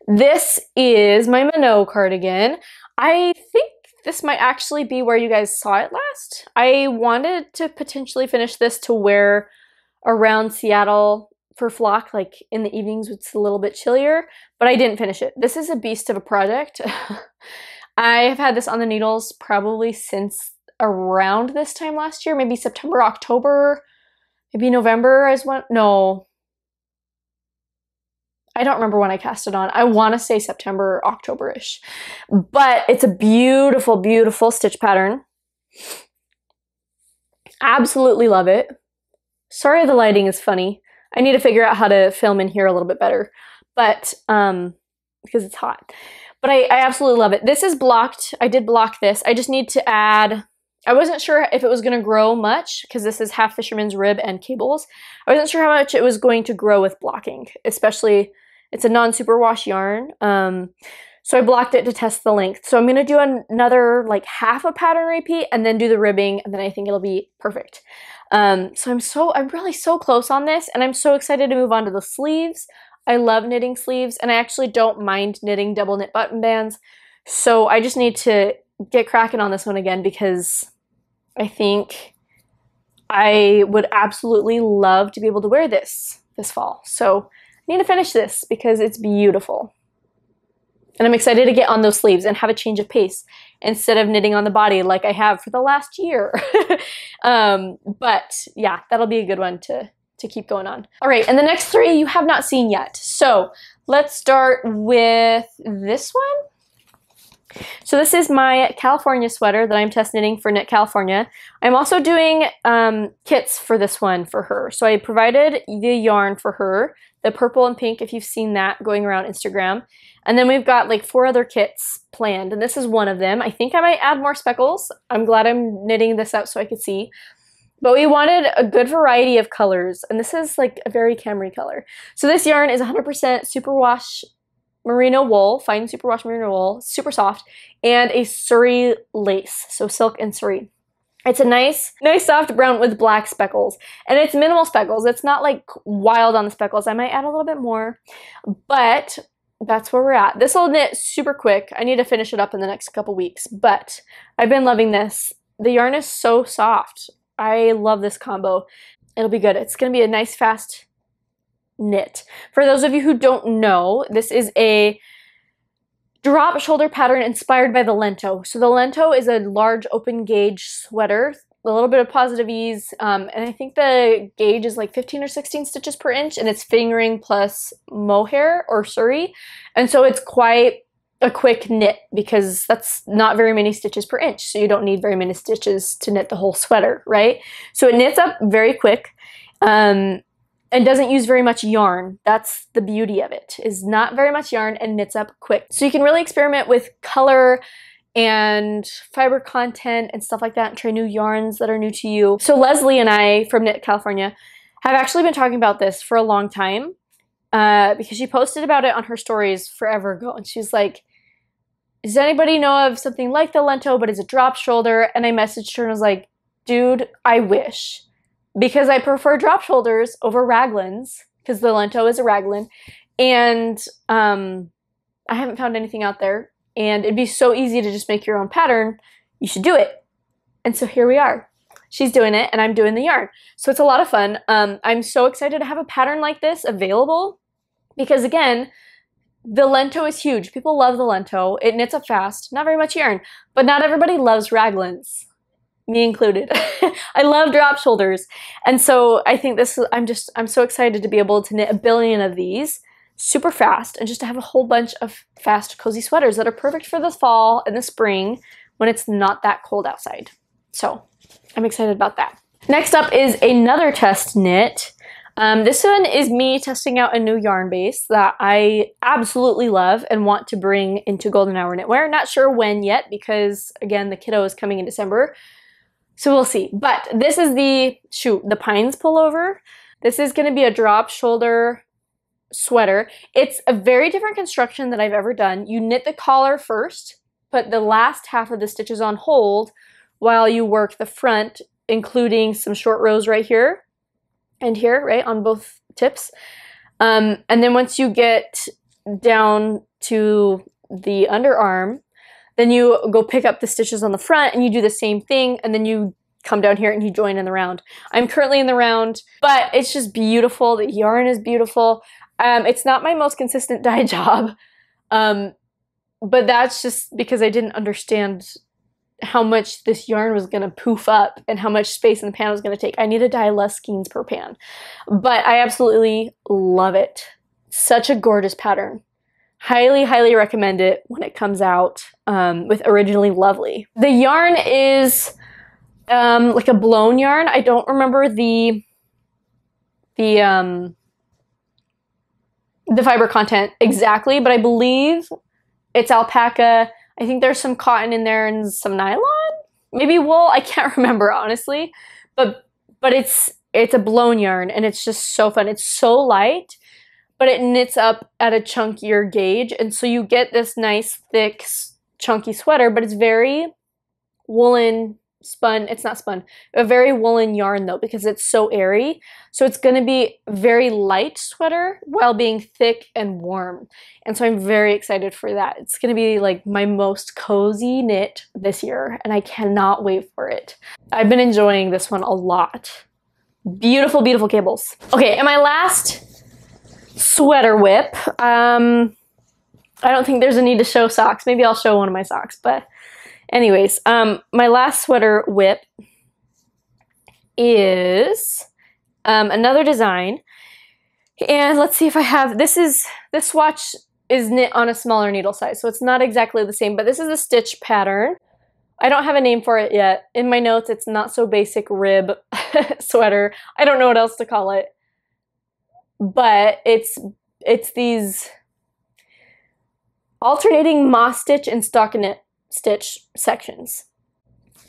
this is my Minou cardigan. I think this might actually be where you guys saw it last. I wanted to potentially finish this to wear around Seattle for flock, like in the evenings when it's a little bit chillier, but I didn't finish it. This is a beast of a project. I have had this on the needles probably since around this time last year, maybe September, October, maybe November as one. No, I don't remember when I cast it on. I want to say September, October-ish. But it's a beautiful, beautiful stitch pattern. Absolutely love it. Sorry the lighting is funny. I need to figure out how to film in here a little bit better. But, because it's hot. But I absolutely love it. This is blocked. I did block this. I just need to add, I wasn't sure if it was going to grow much because this is half fisherman's rib and cables. I wasn't sure how much it was going to grow with blocking, especially it's a non-superwash yarn. So I blocked it to test the length. So I'm going to do another like half a pattern repeat and then do the ribbing, and then I think it'll be perfect. So I'm really so close on this, and I'm so excited to move on to the sleeves. I love knitting sleeves, and I actually don't mind knitting double knit button bands. So I just need to get cracking on this one again because I think I would absolutely love to be able to wear this fall. So I need to finish this because it's beautiful. And I'm excited to get on those sleeves and have a change of pace instead of knitting on the body like I have for the last year. But yeah, that'll be a good one to keep going on. All right, and the next three you have not seen yet. So let's start with this one. So this is my California sweater that I'm test knitting for Knit California. I'm also doing kits for this one for her. So I provided the yarn for her, the purple and pink, if you've seen that going around Instagram. And then we've got like 4 other kits planned, and this is one of them. I think I might add more speckles. I'm glad I'm knitting this out so I could see. But we wanted a good variety of colors, and this is like a very Camry color. So this yarn is 100% superwash merino wool, fine superwash merino wool, super soft, and a Sari lace, so silk and Sari. It's a nice soft brown with black speckles, and it's minimal speckles. It's not like wild on the speckles. I might add a little bit more, but that's where we're at. This will knit super quick. I need to finish it up in the next couple weeks, but I've been loving this. The yarn is so soft. I love this combo. It'll be good. It's going to be a nice fast knit. For those of you who don't know, this is a drop shoulder pattern inspired by the Lento. So the Lento is a large open gauge sweater, a little bit of positive ease, and I think the gauge is like 15 or 16 stitches per inch, and it's fingering plus mohair or Sari, and so it's quite a quick knit because that's not very many stitches per inch, so you don't need very many stitches to knit the whole sweater, right? So it knits up very quick and doesn't use very much yarn. That's the beauty of it, is not very much yarn and knits up quick. So you can really experiment with color and fiber content and stuff like that and try new yarns that are new to you. So Leslie and I from Knit California have actually been talking about this for a long time because she posted about it on her stories forever ago, and she's like, does anybody know of something like the Lento but it's a drop shoulder? And I messaged her and was like, dude, I wish, because I prefer drop shoulders over Raglans because the Lento is a Raglan, and I haven't found anything out there. And it'd be so easy to just make your own pattern. You should do it. And so here we are. She's doing it and I'm doing the yarn. So it's a lot of fun. I'm so excited to have a pattern like this available because, again, the Lento is huge. People love the Lento. It knits up fast. Not very much yarn. But not everybody loves Raglans. Me included. I love drop shoulders. And so I think this is, I'm so excited to be able to knit a billion of these super fast and just to have a whole bunch of fast, cozy sweaters that are perfect for the fall and the spring when it's not that cold outside. So I'm excited about that. Next up is another test knit. This one is me testing out a new yarn base that I absolutely love and want to bring into Golden Hour Knitwear. Not sure when yet because, again, the kiddo is coming in December. So we'll see. But this is the Pines pullover. This is going to be a drop shoulder sweater. It's a very different construction than I've ever done. You knit the collar first, put the last half of the stitches on hold while you work the front, including some short rows right here and here, right, on both tips. And then once you get down to the underarm, then you go pick up the stitches on the front and you do the same thing, and then you come down here and you join in the round. I'm currently in the round, but it's just beautiful. The yarn is beautiful. It's not my most consistent dye job, but that's just because I didn't understand how much this yarn was gonna poof up and how much space in the pan was gonna take. I need to dye less skeins per pan, but I absolutely love it. Such a gorgeous pattern. Highly, highly recommend it when it comes out with Originally Lovely. The yarn is like a blown yarn. I don't remember the fiber content exactly, but I believe it's alpaca. I think there's some cotton in there and some nylon, maybe wool. I can't remember honestly, but it's a blown yarn and it's just so fun. It's so light, but it knits up at a chunkier gauge, and so you get this nice thick chunky sweater, but it's very woolen spun. It's not spun, a very woolen yarn though, because it's so airy. So it's going to be very light sweater while being thick and warm. And so I'm very excited for that. It's going to be like my most cozy knit this year, and I cannot wait for it. I've been enjoying this one a lot. Beautiful, beautiful cables. Okay, and my last sweater whip. I don't think there's a need to show socks. Maybe I'll show one of my socks, but anyways, my last sweater whip is another design, and let's see if I have, this swatch is knit on a smaller needle size, so it's not exactly the same, but this is a stitch pattern. I don't have a name for it yet. In my notes, it's Not So Basic Rib Sweater. I don't know what else to call it, but it's these alternating moss stitch and stockinette stitch sections,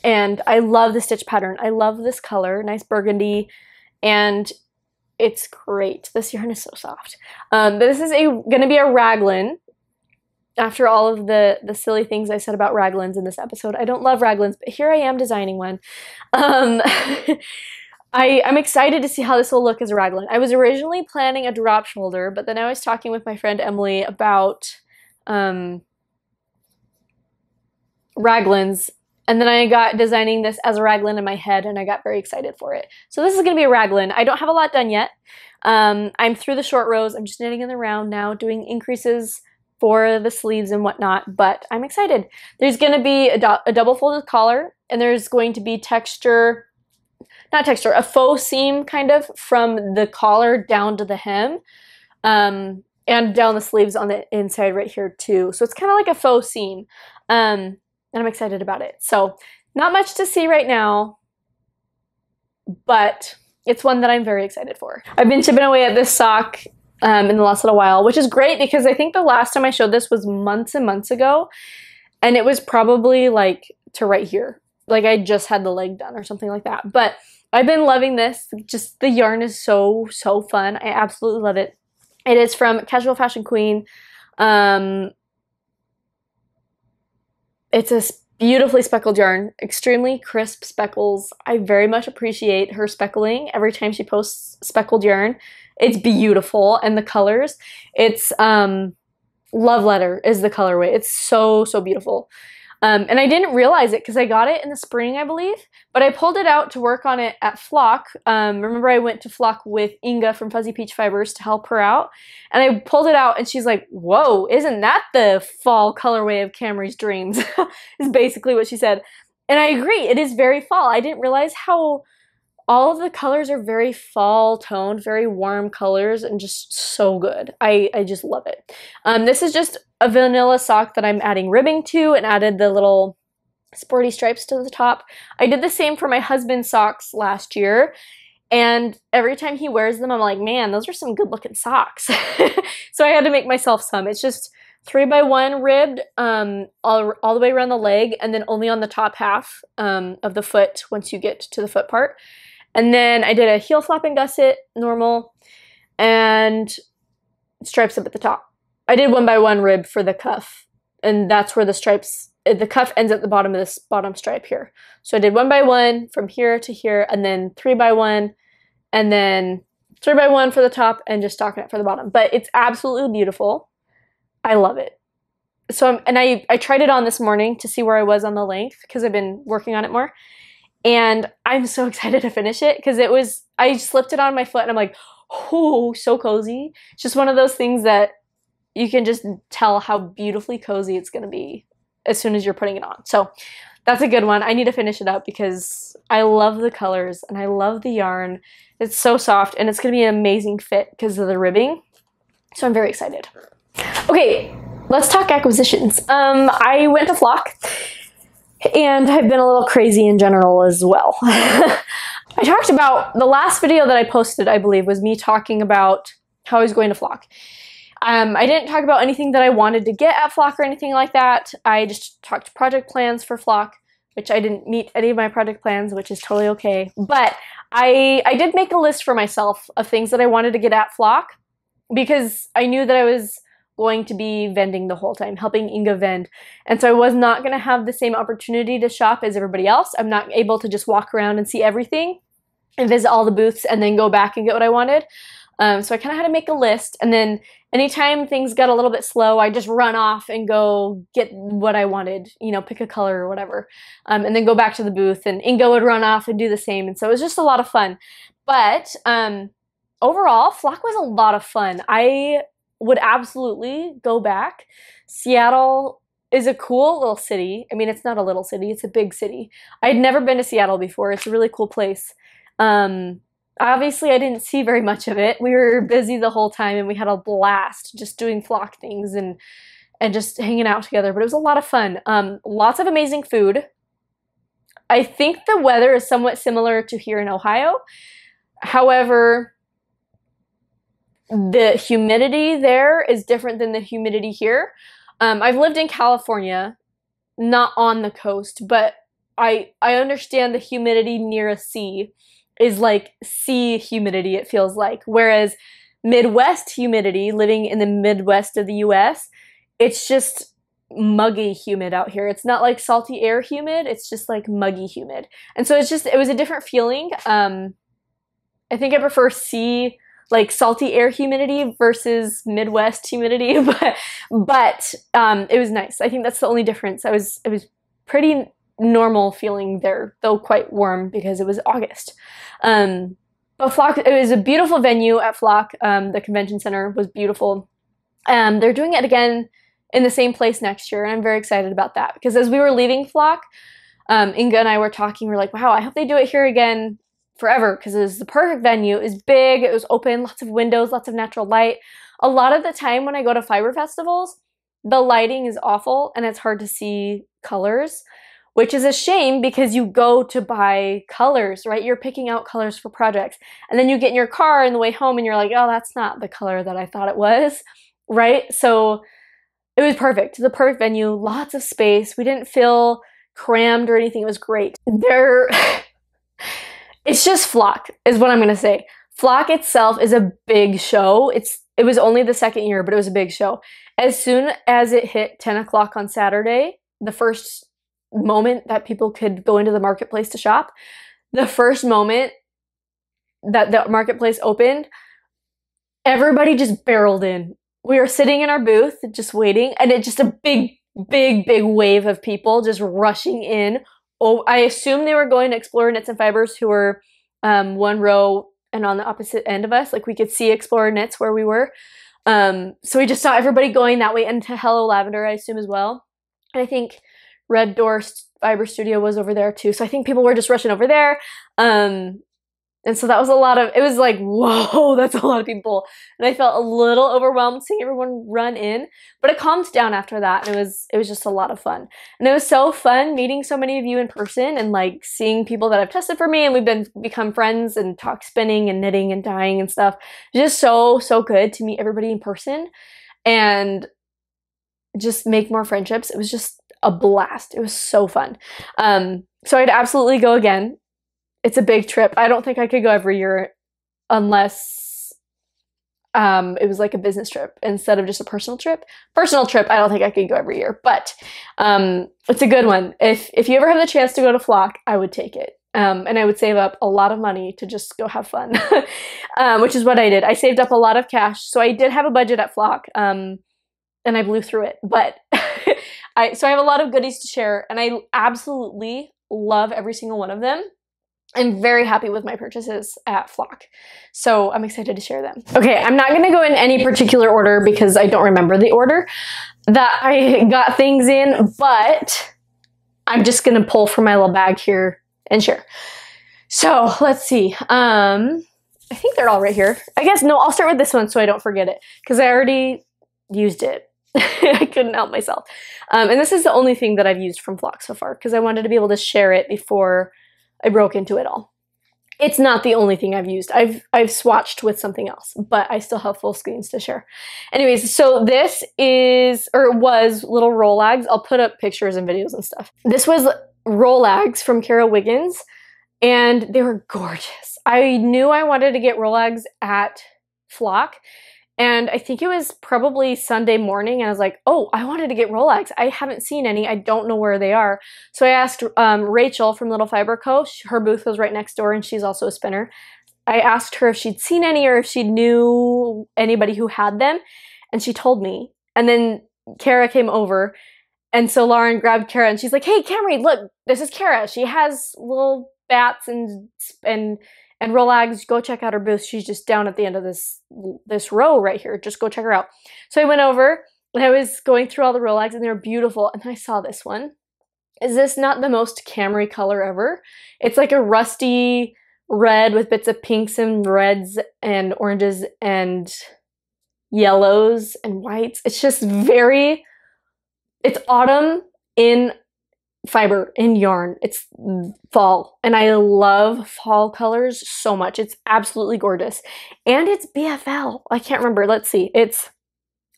and I love the stitch pattern. I love this color, nice burgundy, and it's great. This yarn is so soft. This is gonna be a raglan. After all of the silly things I said about raglans in this episode, I don't love raglans, but here I am designing one. I'm excited to see how this will look as a raglan. I was originally planning a drop shoulder, but then I was talking with my friend Emily about raglans, and then I got designing this as a raglan in my head, and I got very excited for it. So this is going to be a raglan. I don't have a lot done yet. I'm through the short rows. I'm just knitting in the round now, doing increases for the sleeves and whatnot, but I'm excited. There's going to be a double folded collar, and there's going to be texture, not texture, a faux seam kind of from the collar down to the hem, and down the sleeves on the inside right here too. So it's kind of like a faux seam. And I'm excited about it. So not much to see right now, but it's one that I'm very excited for. I've been chipping away at this sock in the last little while, which is great because I think the last time I showed this was months and months ago, and it was probably like to right here. Like I just had the leg done or something like that. But I've been loving this. Just the yarn is so, so fun. I absolutely love it. It is from Casual Fashion Queen. It's a beautifully speckled yarn, extremely crisp speckles. I very much appreciate her speckling every time she posts speckled yarn. It's beautiful, and the colors, it's Love Letter is the colorway. It's so, so beautiful. And I didn't realize it because I got it in the spring, I believe, but I pulled it out to work on it at Flock. Remember I went to Flock with Inga from Fuzzy Peach Fibers to help her out, and I pulled it out and she's like, whoa, isn't that the fall colorway of Camry's dreams? Is basically what she said. And I agree, it is very fall. I didn't realize how all of the colors are very fall toned, very warm colors, and just so good. I just love it. This is just a vanilla sock that I'm adding ribbing to, and added the little sporty stripes to the top. I did the same for my husband's socks last year, and every time he wears them, I'm like, man, those are some good looking socks. So I had to make myself some. It's just 3x1 ribbed all the way around the leg, and then only on the top half of the foot once you get to the foot part. And then I did a heel flap and gusset, normal, and stripes up at the top. I did 1x1 rib for the cuff, and that's where the stripes, the cuff ends at the bottom of this bottom stripe here. So I did 1x1 from here to here, and then 3x1, and then 3x1 for the top, and just stockinette for the bottom. But it's absolutely beautiful. I love it. So, I tried it on this morning to see where I was on the length, because I've been working on it more. And I'm so excited to finish it because I slipped it on my foot and I'm like, oh, so cozy. It's just one of those things that you can just tell how beautifully cozy it's going to be as soon as you're putting it on. So that's a good one. I need to finish it up because I love the colors and I love the yarn. It's so soft and it's going to be an amazing fit because of the ribbing. So I'm very excited. Okay, let's talk acquisitions. I went to Flock and I've been a little crazy in general as well. I talked about, the last video that I posted, I believe, was me talking about how I was going to Flock. I didn't talk about anything that I wanted to get at Flock or anything like that. I just talked project plans for Flock, which I didn't meet any of my project plans, which is totally okay. But I did make a list for myself of things that I wanted to get at Flock because I knew that I was going to be vending the whole time, helping Inga vend. And so I was not going to have the same opportunity to shop as everybody else. I'm not able to just walk around and see everything and visit all the booths and then go back and get what I wanted. So I kind of had to make a list, and then anytime things got a little bit slow, I just run off and go get what I wanted, you know, pick a color or whatever, and then go back to the booth, and Inga would run off and do the same, and so it was just a lot of fun. But overall, Flock was a lot of fun. I would absolutely go back. Seattle is a cool little city. I mean, it's not a little city, it's a big city. I had never been to Seattle before. It's a really cool place. Obviously, I didn't see very much of it. We were busy the whole time and we had a blast just doing Flock things and just hanging out together, but it was a lot of fun. Lots of amazing food. I think the weather is somewhat similar to here in Ohio. However, the humidity there is different than the humidity here. I've lived in California, not on the coast, but I understand the humidity near a sea is like sea humidity, it feels like. Whereas Midwest humidity, living in the Midwest of the US, it's just muggy humid out here. It's not like salty air humid, it's just like muggy humid. And so it was a different feeling. I think I prefer sea, like salty air humidity versus Midwest humidity, but it was nice. I think that's the only difference. It was pretty normal feeling there, though quite warm because it was August. But Flock, it was a beautiful venue at Flock. The convention center was beautiful. They're doing it again in the same place next year, and I'm very excited about that because as we were leaving Flock, Inga and I were talking, we're like, wow, I hope they do it here again forever because it was the perfect venue. It was big, it was open, lots of windows, lots of natural light. A lot of the time when I go to fiber festivals, the lighting is awful and it's hard to see colors, which is a shame because you go to buy colors, right? You're picking out colors for projects. And then you get in your car on the way home and you're like, oh, that's not the color that I thought it was, right? So it was perfect. The perfect venue, lots of space. We didn't feel crammed or anything. It was great. It's just Flock is what I'm going to say. Flock itself is a big show. It was only the second year, but it was a big show. As soon as it hit 10 o'clock on Saturday, the first moment that people could go into the marketplace to shop, the first moment that the marketplace opened, everybody just barreled in. We were sitting in our booth just waiting, and it just a big wave of people just rushing in. Oh, I assume they were going to Explorer Knits and Fibers, who were one row and on the opposite end of us. Like we could see Explorer Knits where we were. So we just saw everybody going that way, and to Hello Lavender, I assume, as well. And I think Red Door Fiber Studio was over there too. So I think people were just rushing over there. And so that was it was like, whoa, that's a lot of people. And I felt a little overwhelmed seeing everyone run in, but it calmed down after that. And it was just a lot of fun. And it was so fun meeting so many of you in person and like seeing people that have tested for me, and we've become friends and talk spinning and knitting and dyeing and stuff. It's just so good to meet everybody in person and just make more friendships. It was just a blast. It was so fun. So I'd absolutely go again. It's a big trip. I don't think I could go every year unless it was like a business trip instead of just a personal trip. Personal trip, I don't think I could go every year, but it's a good one. If you ever have the chance to go to Flock, I would take it. And I would save up a lot of money to just go have fun, which is what I did. I saved up a lot of cash. So I did have a budget at Flock, and I blew through it. But so I have a lot of goodies to share, and I absolutely love every single one of them. I'm very happy with my purchases at Flock, so I'm excited to share them. Okay, I'm not going to go in any particular order because I don't remember the order that I got things in, but I'm just gonna pull from my little bag here and share. So let's see. I think they're all right here. I guess, no, I'll start with this one so I don't forget it, because I already used it. I couldn't help myself. And this is the only thing that I've used from Flock so far, because I wanted to be able to share it before I broke into it all. It's not the only thing I've used. I've swatched with something else, but I still have full screens to share. Anyways, so this is, or it was, little Rolags. I'll put up pictures and videos and stuff. This was Rolags from Keira Wiggins, and they were gorgeous. I knew I wanted to get Rolags at Flock, and I think it was probably Sunday morning, and I was like, oh, I wanted to get Rolags. I haven't seen any. I don't know where they are. So I asked Rachel from Little Fiber Co. Her booth was right next door, and she's also a spinner. I asked her if she'd seen any or if she knew anybody who had them, and she told me. And then Keira came over, and so Lauren grabbed Keira, and she's like, hey, Camry, look, this is Keira. She has little bats and Rolags. Go check out her booth. She's just down at the end of this row right here. Just go check her out. So I went over and I was going through all the Rolags, and they were beautiful. And then I saw this one. Is this not the most Camry color ever? It's like a rusty red with bits of pinks and reds and oranges and yellows and whites. It's just very, it's autumn in fiber, in yarn. It's fall, and I love fall colors so much. It's absolutely gorgeous, and it's BFL. I can't remember. Let's see. It's,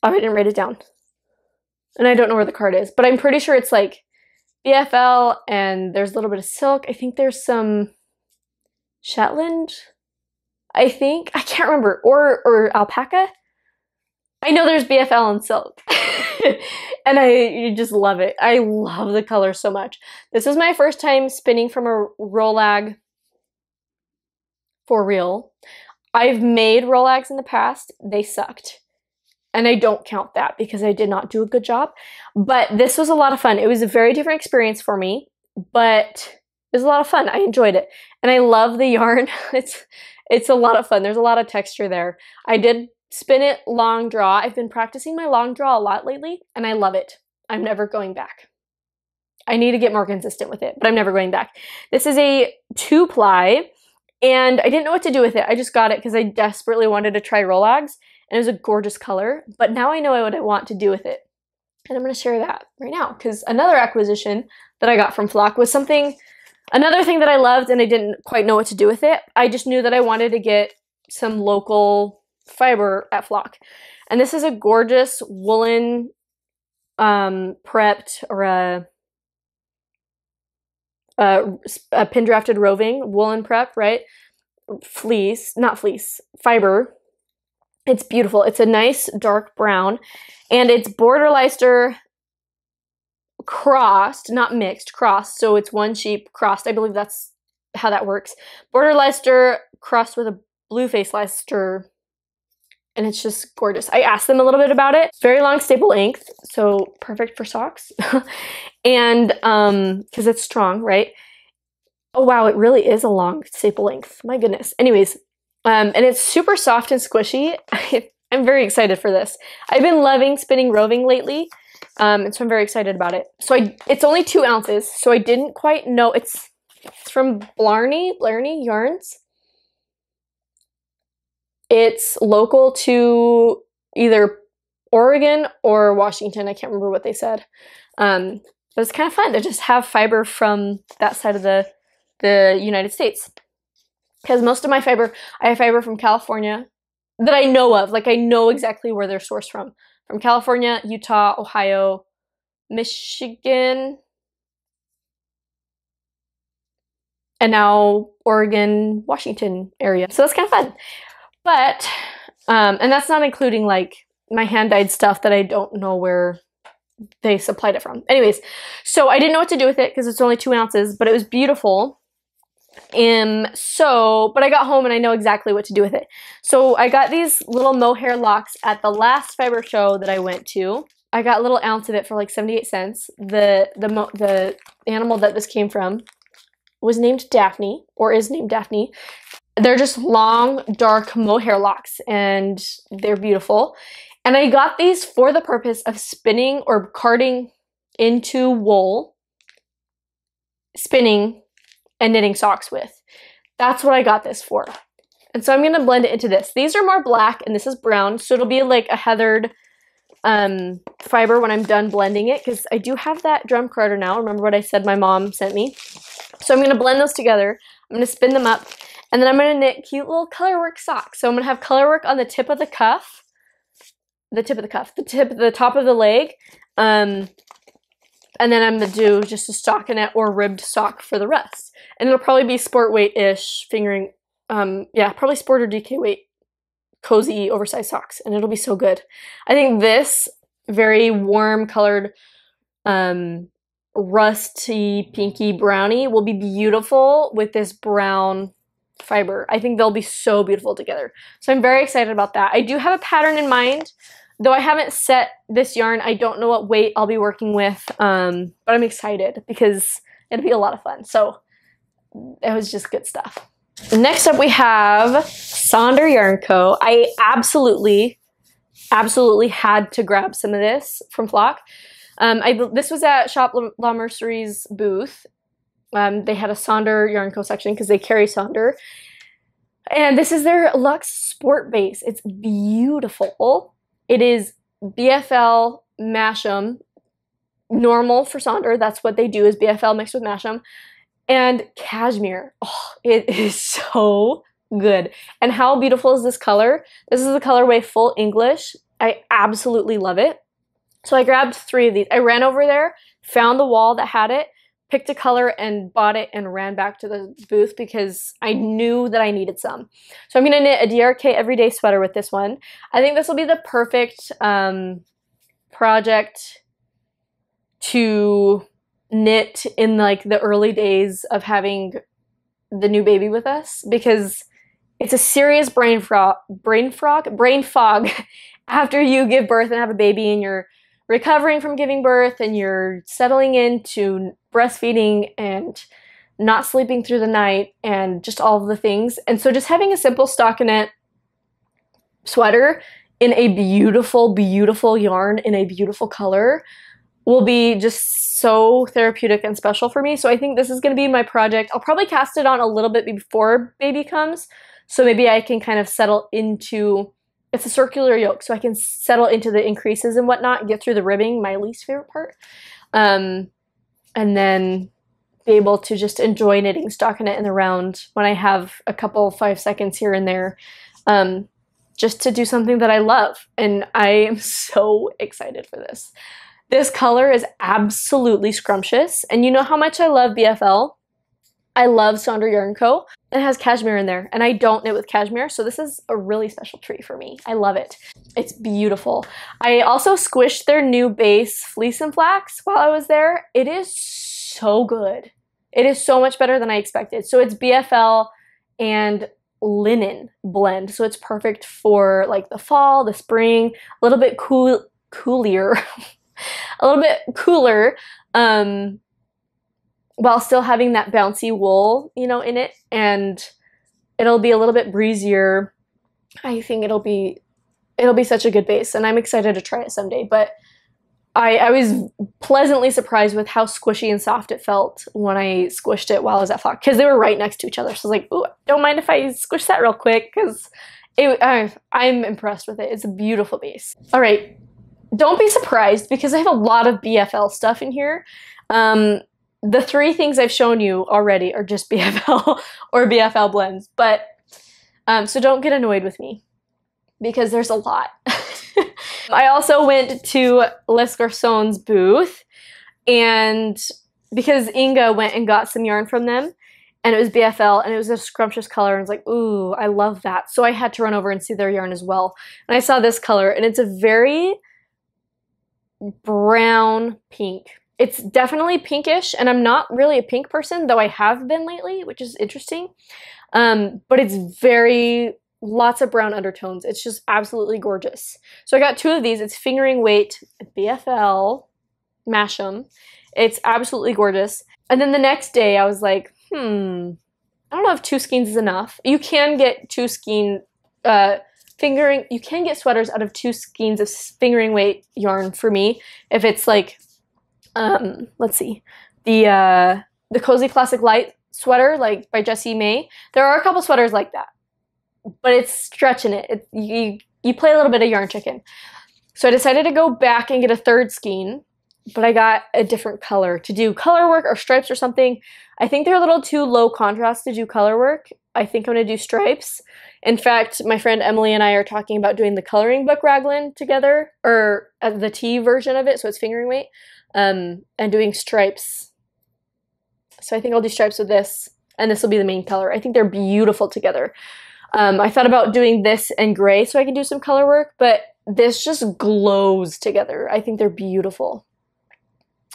oh, I didn't write it down, and I don't know where the card is, but I'm pretty sure it's like BFL, and there's a little bit of silk. I think there's some Shetland, I think. I can't remember. Or alpaca. I know there's BFL and silk. And you just love it. I love the color so much. This is my first time spinning from a Rolag for real. I've made Rolags in the past. They sucked. And I don't count that because I did not do a good job. But this was a lot of fun. It was a very different experience for me, but it was a lot of fun. I enjoyed it. And I love the yarn. It's a lot of fun. There's a lot of texture there. I did spin it long draw. I've been practicing my long draw a lot lately, and I love it. I'm never going back. I need to get more consistent with it, but I'm never going back. This is a 2-ply, and I didn't know what to do with it. I just got it because I desperately wanted to try Rolags, and it was a gorgeous color, but now I know what I want to do with it. And I'm going to share that right now, because another acquisition that I got from Flock was another thing that I loved, and I didn't quite know what to do with it. I just knew that I wanted to get some local fiber at Flock. And this is a gorgeous woolen prepped, or a pin drafted roving woolen prep, right? Fleece, not fleece, fiber. It's beautiful. It's a nice dark brown, and it's border Leicester crossed, not mixed, crossed. So it's one sheep crossed. I believe that's how that works. Border Leicester crossed with a blue face Leicester, and it's just gorgeous. I asked them a little bit about it. Very long staple length, so perfect for socks. And because it's strong, right? Oh wow, it really is a long staple length. My goodness. Anyways, and it's super soft and squishy. I'm very excited for this. I've been loving spinning roving lately, and so I'm very excited about it. So it's only 2 ounces, so I didn't quite know. It's from Blarney Yarns. It's local to either Oregon or Washington. I can't remember what they said. But it's kind of fun to just have fiber from that side of the United States. Because most of my fiber, I have fiber from California that I know of. Like, I know exactly where they're sourced from. From California, Utah, Ohio, Michigan, and now Oregon, Washington area. So that's kind of fun. But, and that's not including like my hand-dyed stuff that I don't know where they supplied it from. Anyways, so I didn't know what to do with it because it's only 2 ounces, but it was beautiful. But I got home and I know exactly what to do with it. So I got these little mohair locks at the last fiber show that I went to. I got a little ounce of it for like 78 cents. The animal that this came from was named Daphne, or is named Daphne. They're just long, dark mohair locks, and they're beautiful. And I got these for the purpose of spinning or carding into wool spinning and knitting socks with. That's what I got this for. And so I'm going to blend it into this. These are more black and this is brown, so it'll be like a heathered fiber when I'm done blending it, because I do have that drum carder now. Remember what I said my mom sent me? So I'm going to blend those together. I'm going to spin them up, and then I'm going to knit cute little colorwork socks. So I'm going to have colorwork on the tip of the cuff, the top of the leg, and then I'm going to do just a stockinette or ribbed sock for the rest. And it'll probably be sport weight-ish fingering, yeah, probably sport or DK weight, cozy, oversized socks, and it'll be so good. I think this very warm colored, rusty, pinky brownie will be beautiful with this brown fiber. I think they'll be so beautiful together. So I'm very excited about that. I do have a pattern in mind, though I haven't set this yarn. I don't know what weight I'll be working with, but I'm excited because it'll be a lot of fun. So it was just good stuff. Next up we have Sonder Yarn Co. I absolutely had to grab some of this from Flock. This was at Shop La Mercerie's booth. They had a Sonder Yarn Co. section because they carry Sonder. And this is their Luxe Sport Base. It's beautiful. It is BFL Masham, normal for Sonder. That's what they do, is BFL mixed with Masham. And cashmere. Oh, it is so good. And how beautiful is this color? This is the colorway Full English. I absolutely love it. So I grabbed 3 of these. I ran over there, found the wall that had it, picked a color and bought it, and ran back to the booth because I knew that I needed some. So I'm going to knit a DRK everyday sweater with this one. I think this will be the perfect project to knit in like the early days of having the new baby with us, because it's a serious brain fog after you give birth and have a baby and you're recovering from giving birth and you're settling into breastfeeding and not sleeping through the night and just all of the things. And so just having a simple stockinette sweater in a beautiful, beautiful yarn in a beautiful color will be just so therapeutic and special for me. So I think this is going to be my project. I'll probably cast it on a little bit before baby comes, so maybe I can kind of settle into, it's a circular yoke, so I can settle into the increases and whatnot, get through the ribbing, my least favorite part, and then be able to just enjoy knitting stockinette in the round when I have a couple 5 seconds here and there, just to do something that I love. And I am so excited for this. This color is absolutely scrumptious, and you know how much I love BFL. I love Sonder Yarn Co. It has cashmere in there, and I don't knit with cashmere, so this is a really special treat for me. I love it. It's beautiful. I also squished their new base Fleece and Flax while I was there. It is so good. It is so much better than I expected. So it's BFL and linen blend, so it's perfect for like the fall, the spring, a little bit cooler. A little bit cooler, while still having that bouncy wool, you know, in it, and it'll be a little bit breezier. I think it'll be such a good base, and I'm excited to try it someday. But I was pleasantly surprised with how squishy and soft it felt when I squished it while I was at Flock, because they were right next to each other. So I was like, ooh, don't mind if I squish that real quick, because I'm impressed with it. It's a beautiful base. All right. Don't be surprised because I have a lot of BFL stuff in here. The 3 things I've shown you already are just BFL or BFL blends, but so don't get annoyed with me because there's a lot. I also went to Les Garsons booth, and because Inga went and got some yarn from them, and it was BFL, and it was a scrumptious color, and I was like, ooh, I love that. So I had to run over and see their yarn as well. And I saw this color, and it's a very brown pink. It's definitely pinkish, and I'm not really a pink person, though I have been lately, which is interesting. But it's lots of brown undertones. It's just absolutely gorgeous. So I got 2 of these. It's fingering weight BFL Masham. It's absolutely gorgeous. And then the next day I was like, I don't know if 2 skeins is enough. You can get 2 skein fingering, you can get sweaters out of 2 skeins of fingering weight yarn for me if it's like let's see, the the Cozy Classic Light sweater, like by Jessie May. There are a couple sweaters like that, but it's stretching it. You play a little bit of yarn chicken. So I decided to go back and get a third skein, but I got a different color to do color work or stripes or something. I think they're a little too low contrast to do color work. I think I'm gonna do stripes. In fact, my friend Emily and I are talking about doing the coloring book Raglan together, or the T version of it, so it's fingering weight, and doing stripes. So I think I'll do stripes with this, and this will be the main color. I think they're beautiful together. I thought about doing this and gray so I can do some color work, but this just glows together. I think they're beautiful.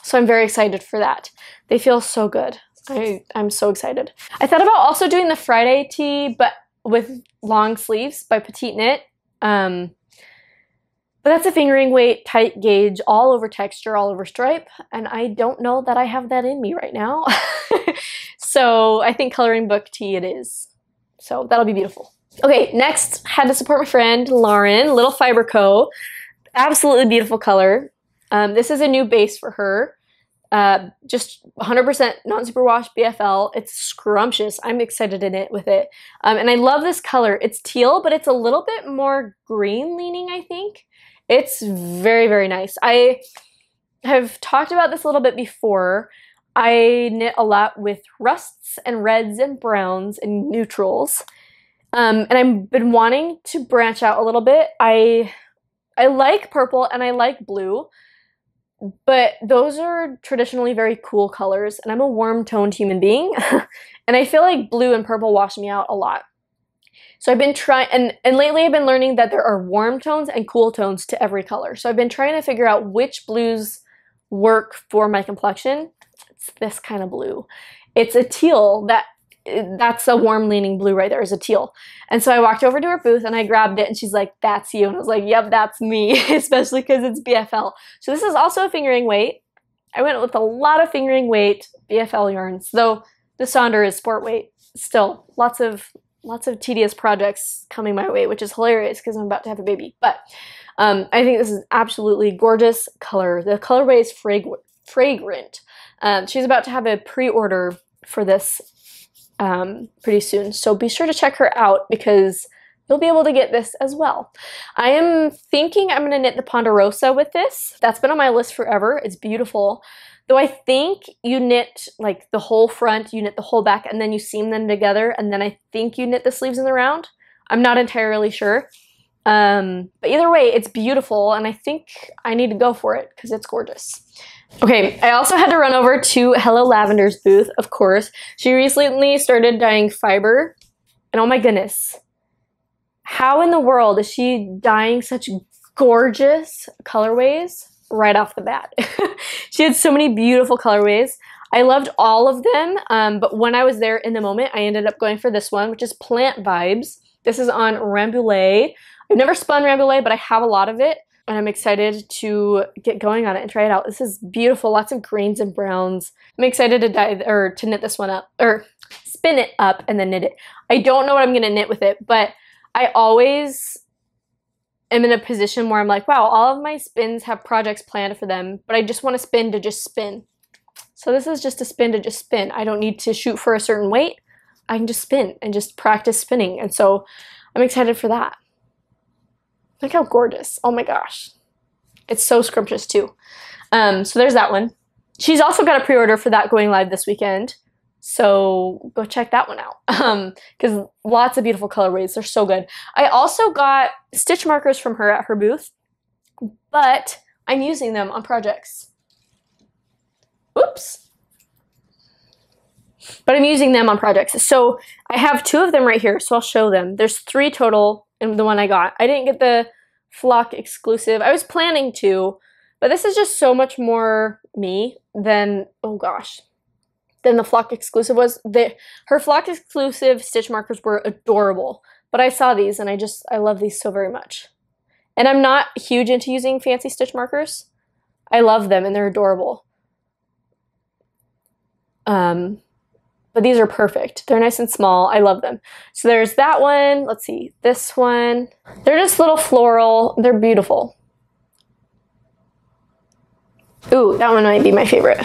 So I'm very excited for that. They feel so good. I'm so excited. I thought about also doing the Friday tee, but with long sleeves by PetiteKnit. But that's a fingering weight, tight gauge, all over texture, all over stripe, and I don't know that I have that in me right now. So I think coloring book tee it is. So that'll be beautiful. Okay, next, had to support my friend Lauren, Little Fiber Co. Absolutely beautiful color. This is a new base for her. Just 100% non-superwash BFL. It's scrumptious. I'm excited to knit with it. And I love this color. It's teal, but it's a little bit more green leaning, I think. It's very, very nice. I have talked about this a little bit before. I knit a lot with rusts and reds and browns and neutrals. And I've been wanting to branch out a little bit. I like purple and I like blue, but those are traditionally very cool colors, and I'm a warm-toned human being, and I feel like blue and purple wash me out a lot. So I've been trying, and lately I've been learning that there are warm tones and cool tones to every color. So I've been trying to figure out which blues work for my complexion. It's this kind of blue. It's a teal that's a warm leaning blue right there, is a teal. And so I walked over to her booth and I grabbed it and she's like, that's you. And I was like, yep, that's me, especially because it's BFL. So this is also a fingering weight. I went with a lot of fingering weight BFL yarns, though the Sonder is sport weight. Still, lots of tedious projects coming my way, which is hilarious because I'm about to have a baby. But I think this is absolutely gorgeous color. The colorway is Fragrant. She's about to have a pre-order for this pretty soon, so be sure to check her out because you'll be able to get this as well. I am thinking I'm going to knit the Ponderosa with this. That's been on my list forever. It's beautiful. Though I think you knit like the whole front, you knit the whole back, and then you seam them together, and then I think you knit the sleeves in the round. I'm not entirely sure. But either way, it's beautiful, and I think I need to go for it because it's gorgeous. Okay, I also had to run over to Hello Lavender's booth, of course. She recently started dyeing fiber, and oh my goodness, how in the world is she dyeing such gorgeous colorways right off the bat? She had so many beautiful colorways. I loved all of them, but when I was there in the moment, I ended up going for this one, which is Plant Vibes. This is on Rambouillet. I've never spun Rambouillet, but I have a lot of it. And I'm excited to get going on it and try it out. This is beautiful, lots of greens and browns. I'm excited to to knit this one up, or spin it up and then knit it. I don't know what I'm gonna knit with it, but I always am in a position where I'm like, wow, all of my spins have projects planned for them, but I just want to spin to just spin. So this is just a spin to just spin. I don't need to shoot for a certain weight. I can just spin and just practice spinning. And so I'm excited for that. Look how gorgeous. Oh my gosh. It's so scrumptious too. So there's that one. She's also got a pre-order for that going live this weekend. So go check that one out. Because lots of beautiful colorways. They're so good. I also got stitch markers from her at her booth, but I'm using them on projects. Oops. But I'm using them on projects. So I have 2 of them right here, so I'll show them. There's 3 total in the one I got. I didn't get the Flock exclusive. I was planning to, but this is just so much more me than, oh gosh, than the Flock exclusive was. Her Flock exclusive stitch markers were adorable, but I saw these and I love these so very much. And I'm not huge into using fancy stitch markers. I love them and they're adorable. But these are perfect. They're nice and small. I love them. So there's that one. Let's see, this one. They're just little floral. They're beautiful. Ooh, that one might be my favorite.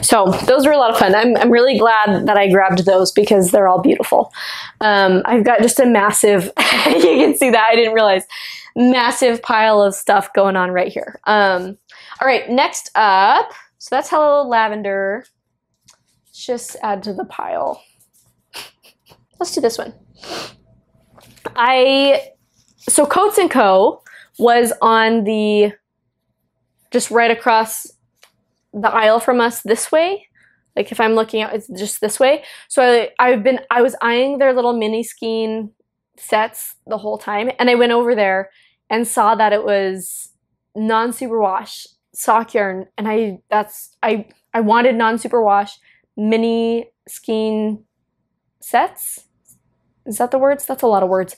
So those were a lot of fun. I'm really glad that I grabbed those because they're all beautiful. I've got just a massive, you can see that, I didn't realize, massive pile of stuff going on right here. All right, next up, so that's Hello Lavender. Let's just add to the pile. Let's do this one. So Coats & Co was on the, just right across the aisle from us this way. Like if I'm looking out, it's just this way. So I was eyeing their little mini skein sets the whole time, and I went over there and saw that it was non-superwash sock yarn, and I wanted non-superwash mini skein sets. Is that the words? That's a lot of words.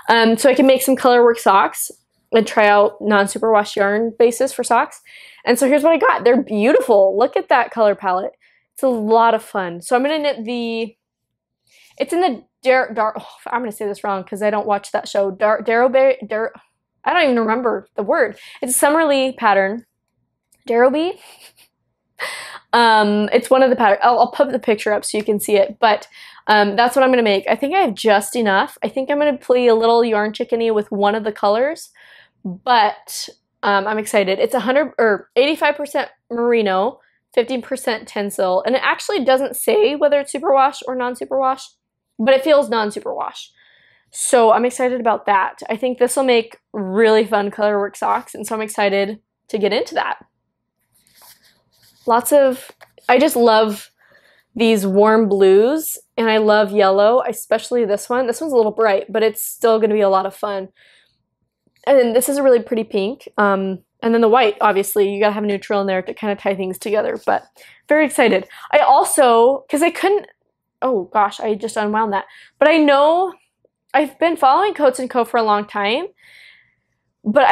So I can make some colorwork socks and try out non-superwash yarn bases for socks. And so here's what I got. They're beautiful. Look at that color palette. It's a lot of fun. So I'm gonna knit it's in the I'm gonna say this wrong because I don't watch that show. I don't even remember the word. It's a Summerly pattern. Darrowby. It's one of the patterns. I'll put the picture up so you can see it, but that's what I'm gonna make. I think I have just enough. I think I'm gonna play a little yarn chickeny with one of the colors, but I'm excited. It's 85% merino, 15% tencel, and it actually doesn't say whether it's superwash or non-superwash, but it feels non-superwash. So I'm excited about that. I think this will make really fun colorwork socks, and so I'm excited to get into that. I just love these warm blues, and I love yellow, especially this one. This one's a little bright, but it's still gonna be a lot of fun. And then this is a really pretty pink. And then the white, obviously, you gotta have a neutral in there to kind of tie things together, but very excited. I also, because I couldn't, oh gosh, I just unwound that. But I know I've been following Coats & Co for a long time, but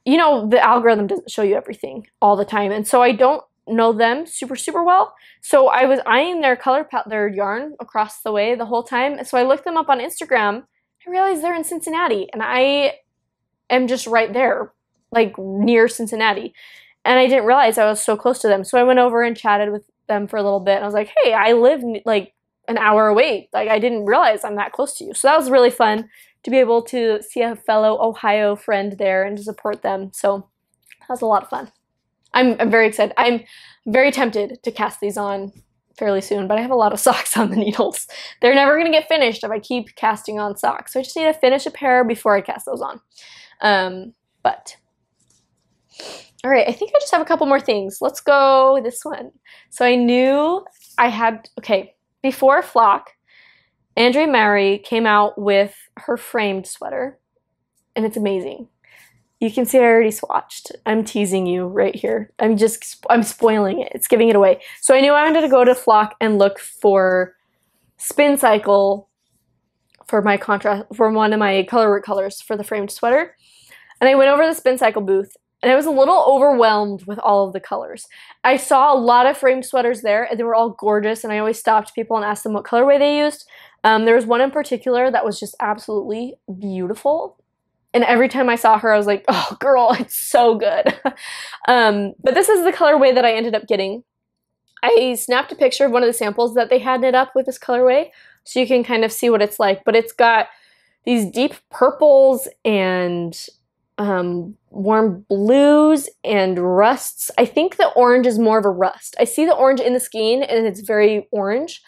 the algorithm doesn't show you everything all the time. And so I don't know them super well. So I was eyeing their yarn across the way the whole time. So I looked them up on Instagram. I realized they're in Cincinnati, and I am just right there, like near Cincinnati. And I didn't realize I was so close to them. So I went over and chatted with them for a little bit, and I was like, hey, I live like an hour away. Like, I didn't realize I'm that close to you. So that was really fun to be able to see a fellow Ohio friend there and to support them. So that was a lot of fun. I'm very excited. I'm very tempted to cast these on fairly soon, but I have a lot of socks on the needles. They're never going to get finished if I keep casting on socks. So I just need to finish a pair before I cast those on. But all right, I think I just have a couple more things. Let's go with this one. So I knew I had, okay, before Flock, Andrea Mowry came out with her framed sweater, and it's amazing. You can see I already swatched. I'm teasing you right here. I'm spoiling it. It's giving it away. So I knew I wanted to go to Flock and look for Spin Cycle for my contrast, for one of my colorwork colors for the framed sweater. And I went over to the Spin Cycle booth, and I was a little overwhelmed with all of the colors. I saw a lot of framed sweaters there, and they were all gorgeous, and I always stopped people and asked them what colorway they used. There was one in particular that was just absolutely beautiful. And every time I saw her, I was like, oh, girl, it's so good. But this is the colorway that I ended up getting. I snapped a picture of one of the samples that they had knit up with this colorway, so you can kind of see what it's like. But it's got these deep purples and warm blues and rusts. I think the orange is more of a rust. I see the orange in the skein, and it's very orange.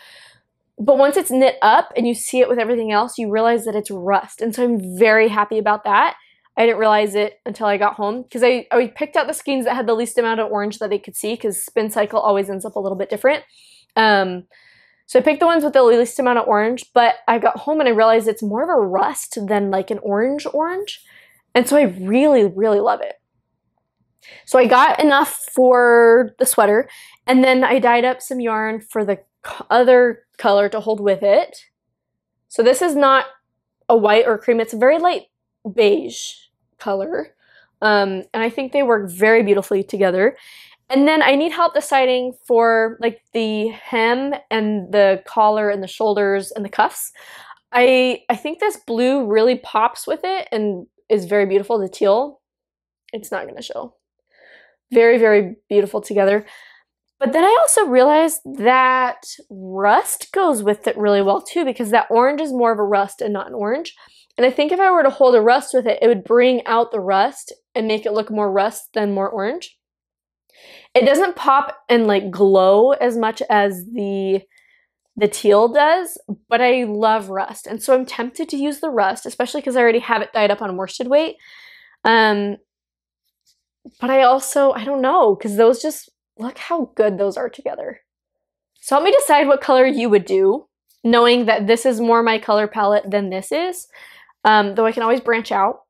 But once it's knit up and you see it with everything else, you realize that it's rust. And so I'm very happy about that. I didn't realize it until I got home, because I picked out the skeins that had the least amount of orange that they could see, because Spin Cycle always ends up a little bit different. So I picked the ones with the least amount of orange, but I got home and I realized it's more of a rust than like an orange. And so I really, really love it. So I got enough for the sweater, and then I dyed up some yarn for the other color to hold with it. So this is not a white or cream, it's a very light beige color. And I think they work very beautifully together. And then I need help deciding for like the hem and the collar and the shoulders and the cuffs. I think this blue really pops with it and is very beautiful. The teal, it's not going to show. Very, very beautiful together. But then I also realized that rust goes with it really well too, because that orange is more of a rust and not an orange. And I think if I were to hold a rust with it, it would bring out the rust and make it look more rust than more orange. It doesn't pop and like glow as much as the teal does, but I love rust. And so I'm tempted to use the rust, especially because I already have it dyed up on worsted weight. But I don't know, because those just, look how good those are together. So help me decide what color you would do, knowing that this is more my color palette than this is. Though I can always branch out,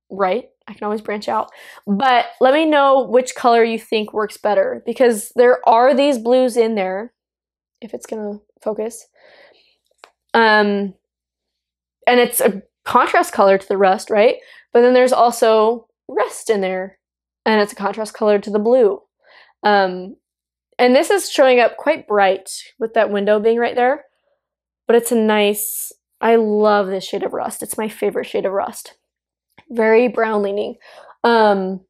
right? I can always branch out. But let me know which color you think works better, because there are these blues in there, if it's gonna focus. And it's a contrast color to the rust, right? But then there's also rust in there, and it's a contrast color to the blue. And this is showing up quite bright with that window being right there, but it's a nice, I love this shade of rust. It's my favorite shade of rust. Very brown leaning. But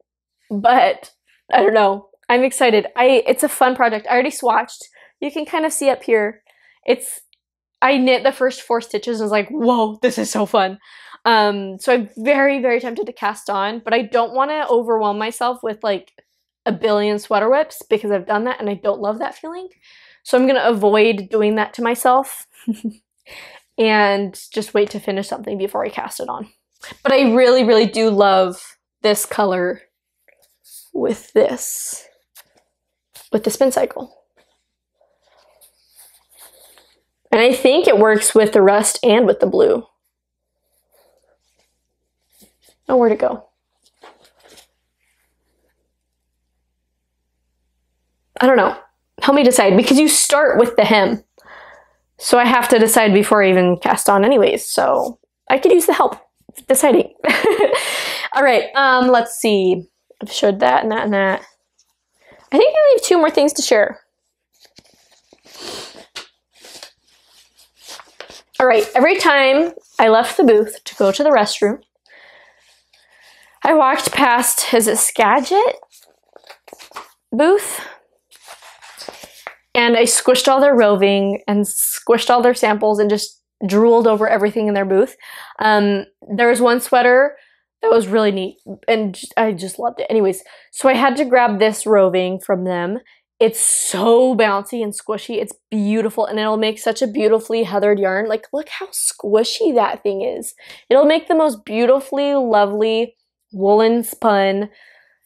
I don't know. I'm excited. It's a fun project. I already swatched. You can kind of see up here. I knit the first 4 stitches and was like, whoa, this is so fun. So I'm very, very tempted to cast on, but I don't want to overwhelm myself with like a billion sweater whips, because I've done that and I don't love that feeling. So I'm going to avoid doing that to myself and just wait to finish something before I cast it on. But I really, really do love this color with the spin cycle. And I think it works with the rust and with the blue. Oh, where'd it go? I don't know. Help me decide, because you start with the hem. So I have to decide before I even cast on anyways. So I could use the help deciding. All right, let's see. I've showed that and that and that. I think I leave 2 more things to share. All right, every time I left the booth to go to the restroom, I walked past, is it Skagit booth? And I squished all their roving and squished all their samples and just drooled over everything in their booth. There was one sweater that was really neat and I just loved it. Anyways, so I had to grab this roving from them. It's so bouncy and squishy. It's beautiful, and it'll make such a beautifully heathered yarn. Like, look how squishy that thing is. It'll make the most beautifully lovely woolen spun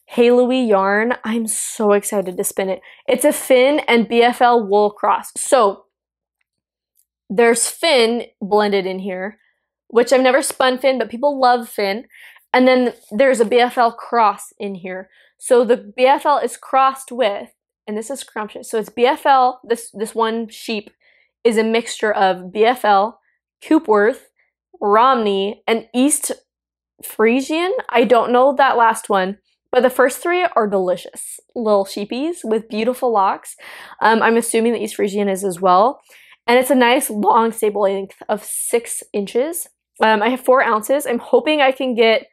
halo-y yarn. I'm so excited to spin it. It's a Finn and BFL wool cross. So there's Finn blended in here, which I've never spun Finn, but people love Finn. And then there's a BFL cross in here. So the BFL is crossed with, and this is scrumptious. So it's BFL, this one sheep is a mixture of BFL, Coopworth, Romney, and East Frisian. I don't know that last one, but the first 3 are delicious. Little sheepies with beautiful locks. I'm assuming the East Frisian is as well. And it's a nice long stable length of 6 inches. I have 4 ounces. I'm hoping I can get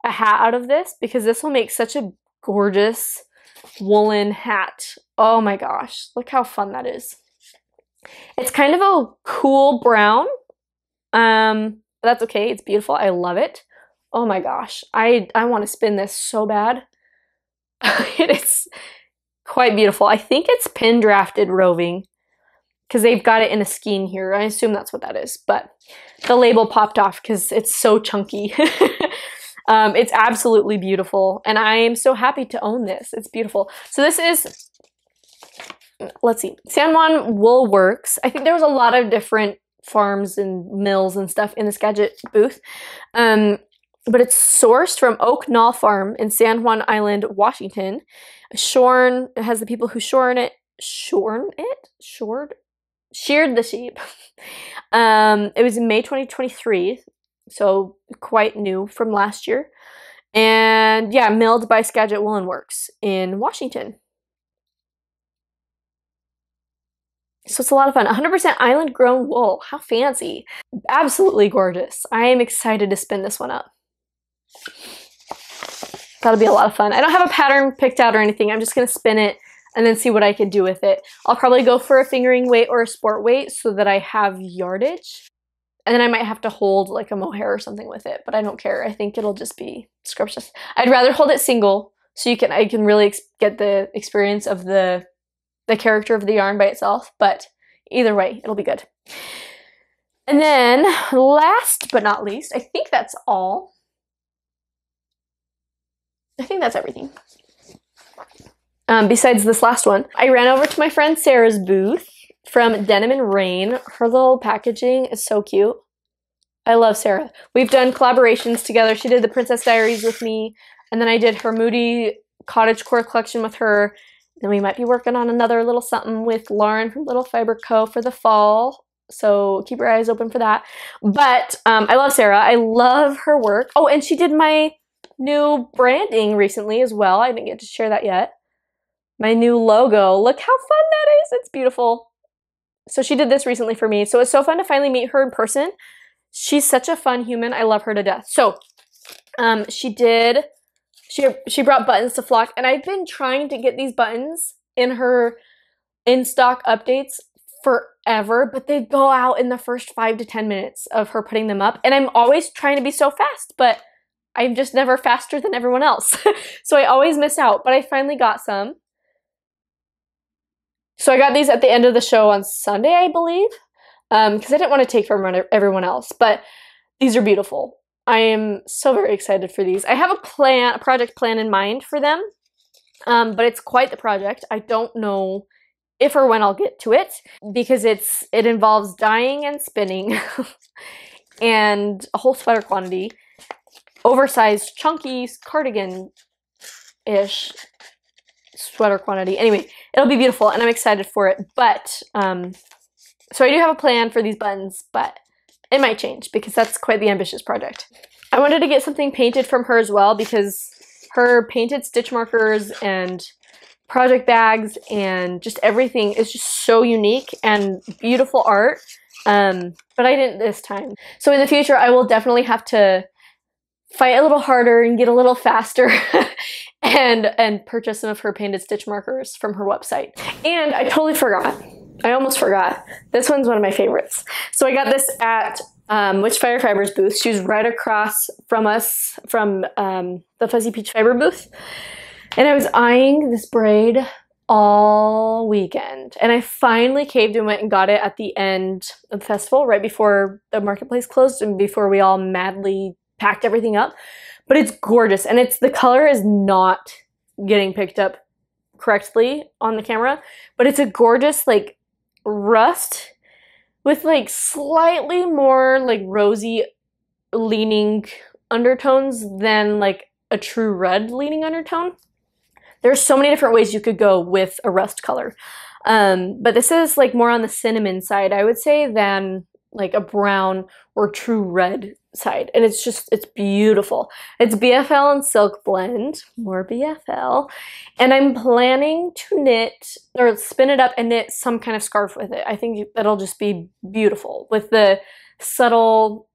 a hat out of this, because this will make such a gorgeous woolen hat. Oh my gosh, look how fun that is. It's kind of a cool brown, but that's okay. It's beautiful. I love it. Oh my gosh, I want to spin this so bad. It is quite beautiful. I think it's pin drafted roving, because they've got it in a skein here. I assume that's what that is, but the label popped off because it's so chunky. It's absolutely beautiful, and I am so happy to own this. It's beautiful. So this is, let's see, San Juan Wool Works. I think there was a lot of different farms and mills and stuff in the Skagit booth, but it's sourced from Oak Knoll Farm in San Juan Island, Washington. Shorn, it has the people who sheared the sheep. It was in May 2023. So quite new from last year. And yeah, milled by Skagit Woolen Works in Washington. So it's a lot of fun. 100% island grown wool. How fancy. Absolutely gorgeous. I am excited to spin this one up. That'll be a lot of fun. I don't have a pattern picked out or anything. I'm just going to spin it and then see what I can do with it. I'll probably go for a fingering weight or a sport weight so that I have yardage. And then I might have to hold like a mohair or something with it, but I don't care. I think it'll just be scrumptious. I'd rather hold it single so I can really get the experience of the character of the yarn by itself, but either way, it'll be good. And then last but not least, I think that's all. I think that's everything. Besides this last one, I ran over to my friend Sarah's booth from Denim and Rain. Her little packaging is so cute. I love Sarah. We've done collaborations together. She did the Princess Diaries with me, and then I did her Moody Cottagecore collection with her. Then we might be working on another little something with Lauren from Little Fiber Co for the fall. So keep your eyes open for that. But I love Sarah. I love her work. Oh, and she did my new branding recently as well. I didn't get to share that yet. My new logo. Look how fun that is. It's beautiful. So she did this recently for me. So it's so fun to finally meet her in person. She's such a fun human. I love her to death. So she brought buttons to Flock, and I've been trying to get these buttons in her in-stock updates forever, but they go out in the first 5 to 10 minutes of her putting them up. And I'm always trying to be so fast, but I'm just never faster than everyone else. So I always miss out, but I finally got some. So I got these at the end of the show on Sunday, I believe, because I didn't want to take from everyone else, but these are beautiful. I am so very excited for these. I have a project plan in mind for them, but it's quite the project. I don't know if or when I'll get to it because it involves dyeing and spinning and a whole sweater quantity, oversized, chunky cardigan-ish sweater quantity. Anyway, it'll be beautiful and I'm excited for it. But, so I do have a plan for these buttons, but it might change because that's quite the ambitious project. I wanted to get something painted from her as well because her painted stitch markers and project bags and just everything is just so unique and beautiful art. But I didn't this time. So in the future, I will definitely have to fight a little harder and get a little faster and purchase some of her painted stitch markers from her website. And I totally forgot. I almost forgot. This one's one of my favorites. So I got this at Witch Fire Fibers booth. She was right across from us from the Fuzzy Peach Fiber booth. And I was eyeing this braid all weekend. And I finally caved and went and got it at the end of the festival, right before the marketplace closed and before we all madly packed everything up. But it's gorgeous. And the color is not getting picked up correctly on the camera. But it's a gorgeous, like, rust with, like, slightly more, like, rosy leaning undertones than, like, a true red leaning undertone. There's so many different ways you could go with a rust color. But this is like more on the cinnamon side, I would say, than like a brown or true red side. And it's beautiful. It's BFL and silk blend, more BFL. And I'm planning to knit or spin it up and knit some kind of scarf with it. I think that'll just be beautiful with the subtle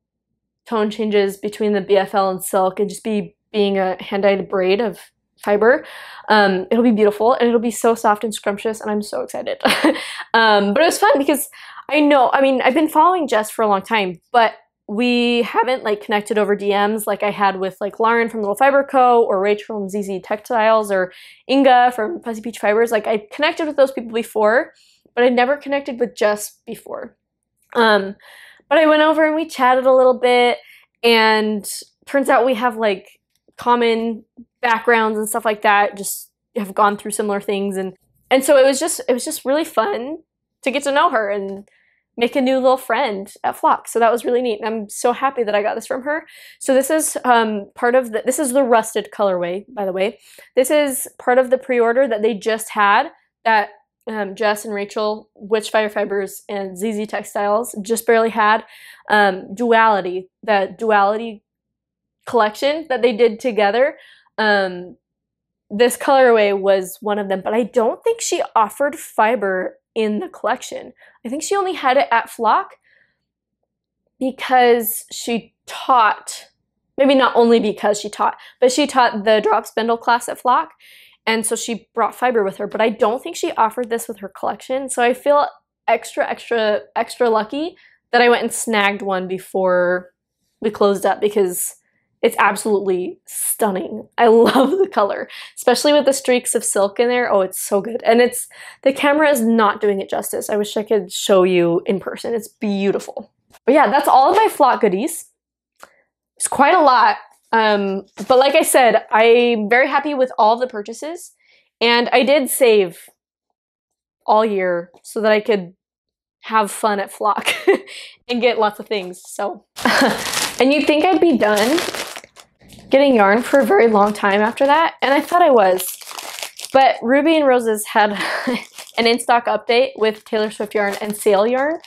tone changes between the BFL and silk and just being a hand-dyed braid of fiber. It'll be beautiful and it'll be so soft and scrumptious and I'm so excited. But it was fun because I've been following Jess for a long time, but we haven't like connected over DMs like I had with like Lauren from Little Fiber Co or Rachel from ZZ Textiles or Inga from Fuzzy Peach Fibers. Like I connected with those people before, but I never connected with Jess before. But I went over and we chatted a little bit and turns out we have like common backgrounds and stuff like that, just have gone through similar things, and so it was just really fun to get to know her and make a new little friend at Flock. So that was really neat, and I'm so happy that I got this from her. So this is this is the rusted colorway, by the way. This is part of the pre-order that they just had that Jess and Rachel, Witch Fire Fibers and ZZ Textiles just barely had. Duality, the Duality collection that they did together. This colorway was one of them, but I don't think she offered fiber in the collection. I think she only had it at Flock because she taught, maybe not only because she taught, but she taught the drop spindle class at Flock. And so she brought Fiber with her, but I don't think she offered this with her collection. So I feel extra lucky that I went and snagged one before we closed up because it's absolutely stunning. I love the color, especially with the streaks of silk in there. Oh, it's so good. And the camera is not doing it justice. I wish I could show you in person. It's beautiful. But yeah, that's all of my flock goodies. It's quite a lot. But like I said, I'm very happy with all of the purchases, and I did save all year so that I could have fun at flock and get lots of things. So, and you'd think I'd be done getting yarn for a very long time after that, and I thought I was. But Ruby and Roses had an in-stock update with Taylor Swift yarn and sale yarn.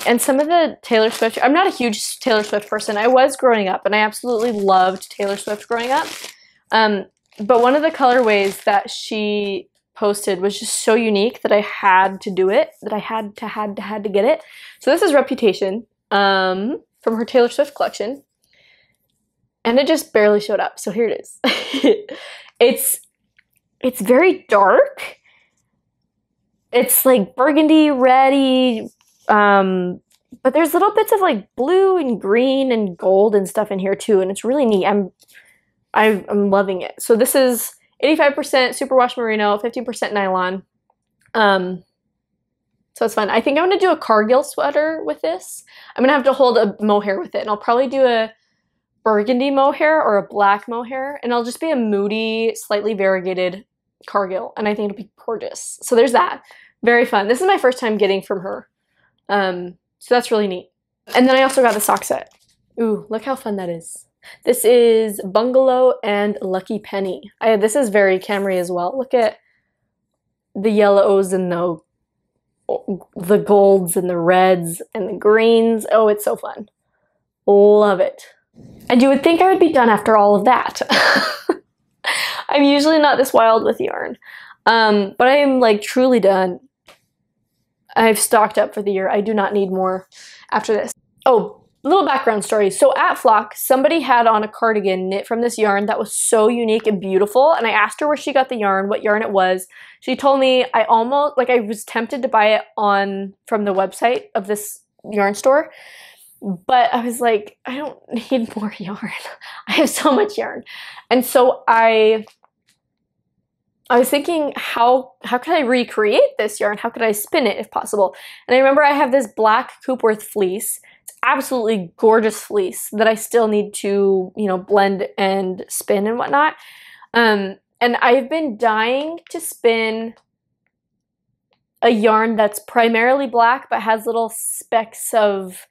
And some of the Taylor Swift, I'm not a huge Taylor Swift person. I was growing up, and I absolutely loved Taylor Swift growing up. But one of the colorways that she posted was just so unique that I had to do it, that I had to get it. So this is Reputation from her Taylor Swift collection. And it just barely showed up. So here it is. It's very dark. It's like burgundy, reddy, but there's little bits of like blue and green and gold and stuff in here too, and it's really neat. I'm loving it. So this is 85% superwash merino, 15% nylon. So it's fun. I think I'm gonna do a Cargill sweater with this. I'm gonna have to hold a mohair with it, and I'll probably do a burgundy mohair or a black mohair, and it'll just be a moody, slightly variegated Cargill, and I think it'll be gorgeous. So there's that. Very fun. This is my first time getting from her. So that's really neat. And then I also got the sock set. Ooh, look how fun that is. This is Bungalow and Lucky Penny. This is very Camry as well. Look at the yellows and the golds and the reds and the greens. Oh, it's so fun. Love it. And you would think I would be done after all of that. I'm usually not this wild with yarn. But I am like truly done. I've stocked up for the year. I do not need more after this. Oh, little background story. So at Flock, somebody had on a cardigan knit from this yarn that was so unique and beautiful. And I asked her where she got the yarn, what yarn it was. She told me I was tempted to buy it from the website of this yarn store. But I was like, I don't need more yarn. I have so much yarn. And so I was thinking, how could I recreate this yarn? How could I spin it if possible? And I remember I have this black Coopworth fleece. It's absolutely gorgeous fleece that I still need to, blend and spin and whatnot. And I've been dying to spin a yarn that's primarily black but has little specks of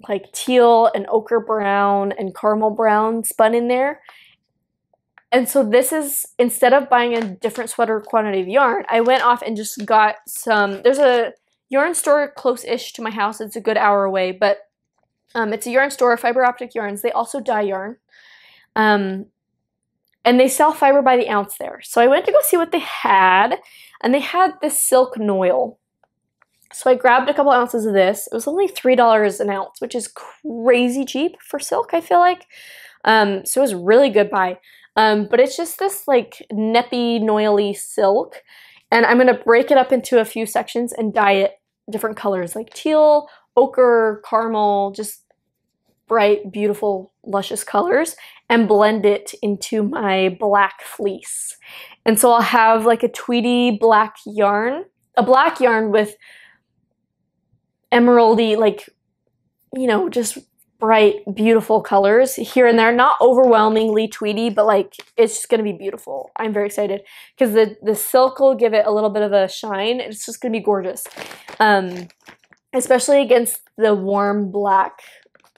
like teal and ochre brown and caramel brown spun in there. And so this is, instead of buying a different sweater quantity of yarn, I went off and just got there's a yarn store close-ish to my house. It's a good hour away, but it's a yarn store, Fiber Optic Yarns. They also dye yarn. And they sell fiber by the ounce there. So I went to go see what they had, and they had this silk noil. So I grabbed a couple ounces of this. It was only $3 an ounce, which is crazy cheap for silk, I feel like. So it was a really good buy. But it's just this like neppy, noily silk. And I'm going to break it up into a few sections and dye it different colors like teal, ochre, caramel, just bright, beautiful, luscious colors, and blend it into my black fleece. And so I'll have like a tweedy black yarn, a black yarn with emeraldy, like, just bright, beautiful colors here and there. Not overwhelmingly tweedy, but like it's just gonna be beautiful. I'm very excited because the silk will give it a little bit of a shine. It's just gonna be gorgeous, especially against the warm black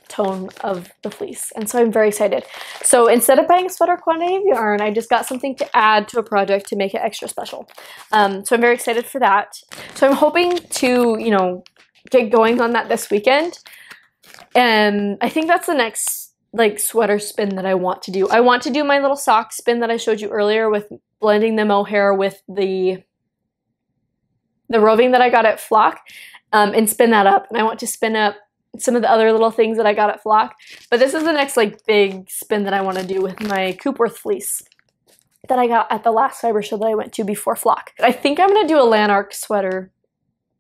tone of the fleece. And so I'm very excited. So instead of buying a sweater quantity of yarn, I just got something to add to a project to make it extra special. So I'm very excited for that. So I'm hoping to, get going on that this weekend. And I think that's the next like sweater spin that I want to do. I want to do my little sock spin that I showed you earlier with blending the mohair with the roving that I got at Flock, and spin that up. And I want to spin up some of the other little things that I got at Flock. But this is the next like big spin that I want to do with my Coopworth fleece. that I got at the last fiber show that I went to before Flock. I think I'm gonna do a Lanark sweater,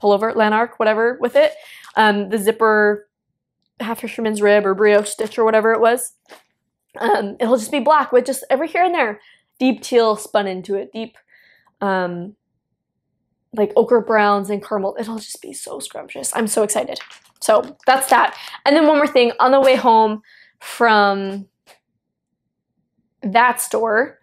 pullover, Lanark, whatever, with it. The zipper, half fisherman's rib or brioche stitch or whatever it was. It'll just be black with just every here and there deep teal spun into it, deep like ochre browns and caramel. It'll just be so scrumptious. I'm so excited. So that's that. And then one more thing, on the way home from that store,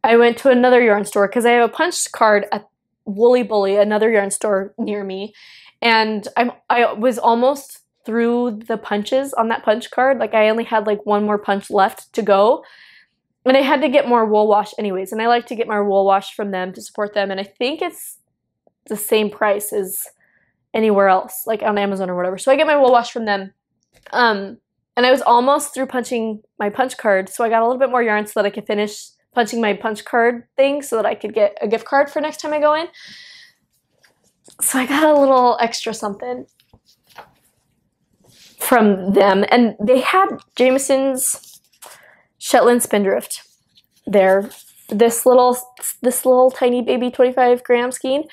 I went to another yarn store because I have a punch card at Woolly Bully, another yarn store near me, and I was almost through the punches on that punch card. Like I only had like one more punch left to go, and I had to get more wool wash anyways, and I like to get my wool wash from them to support them, and I think it's the same price as anywhere else, like on Amazon or whatever. So I get my wool wash from them, and I was almost through punching my punch card, so I got a little bit more yarn so that I could finish punching my punch card thing so that I could get a gift card for next time I go in. So I got a little extra something from them, and they had Jameson's Shetland Spindrift there. This little tiny baby 25 gram skein.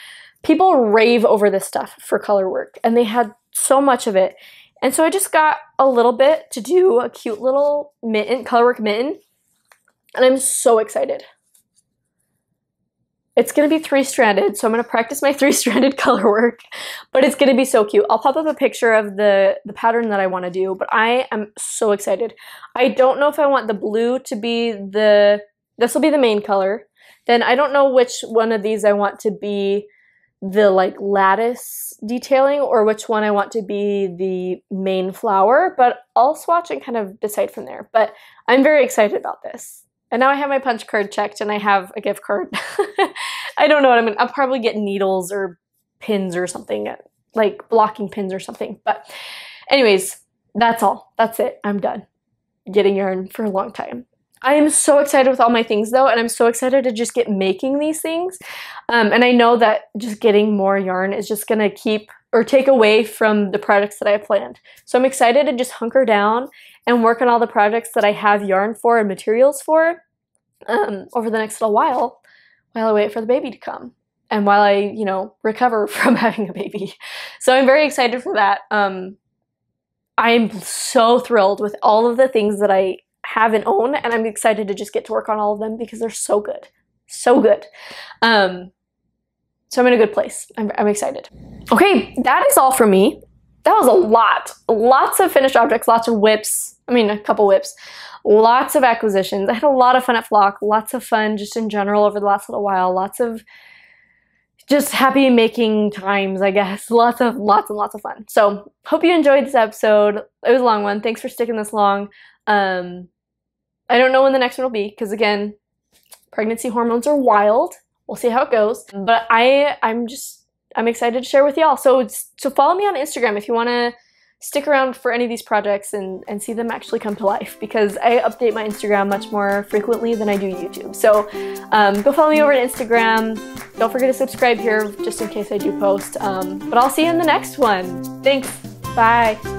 People rave over this stuff for color work, and they had so much of it. And so I just got a little bit to do a cute little mitten, colorwork mitten, and I'm so excited. It's going to be 3-stranded, so I'm going to practice my 3-stranded color work, but it's going to be so cute. I'll pop up a picture of the pattern that I want to do, but I am so excited. I don't know if I want the blue to be this will be the main color. Then I don't know which one of these I want to be the like lattice detailing or which one I want to be the main flower, but I'll swatch and kind of decide from there. But I'm very excited about this. And now I have my punch card checked and I have a gift card. I don't know what I'll probably get needles or pins or something, like blocking pins or something. But anyways, that's all. That's it. I'm done getting yarn for a long time. I am so excited with all my things though, and I'm so excited to just get making these things. And I know that just getting more yarn is just gonna keep or take away from the projects that I have planned. So I'm excited to just hunker down and work on all the projects that I have yarn for and materials for over the next little while I wait for the baby to come and while I, you know, recover from having a baby. So I'm very excited for that. I'm so thrilled with all of the things that I have and own, and I'm excited to just get to work on all of them because they're so good. So good. So I'm in a good place. I'm excited. Okay, that is all for me. That was a lot. Lots of finished objects, lots of whips. I mean, a couple whips. Lots of acquisitions. I had a lot of fun at Flock. Lots of fun just in general over the last little while. Lots of just happy making times, I guess. Lots and lots of fun. So hope you enjoyed this episode. It was a long one. Thanks for sticking this long. I don't know when the next one will be because, again, pregnancy hormones are wild. We'll see how it goes. But I'm excited to share with y'all. So follow me on Instagram if you want to stick around for any of these projects and see them actually come to life, because I update my Instagram much more frequently than I do YouTube. So go follow me over to Instagram. Don't forget to subscribe here just in case I do post. But I'll see you in the next one. Thanks. Bye.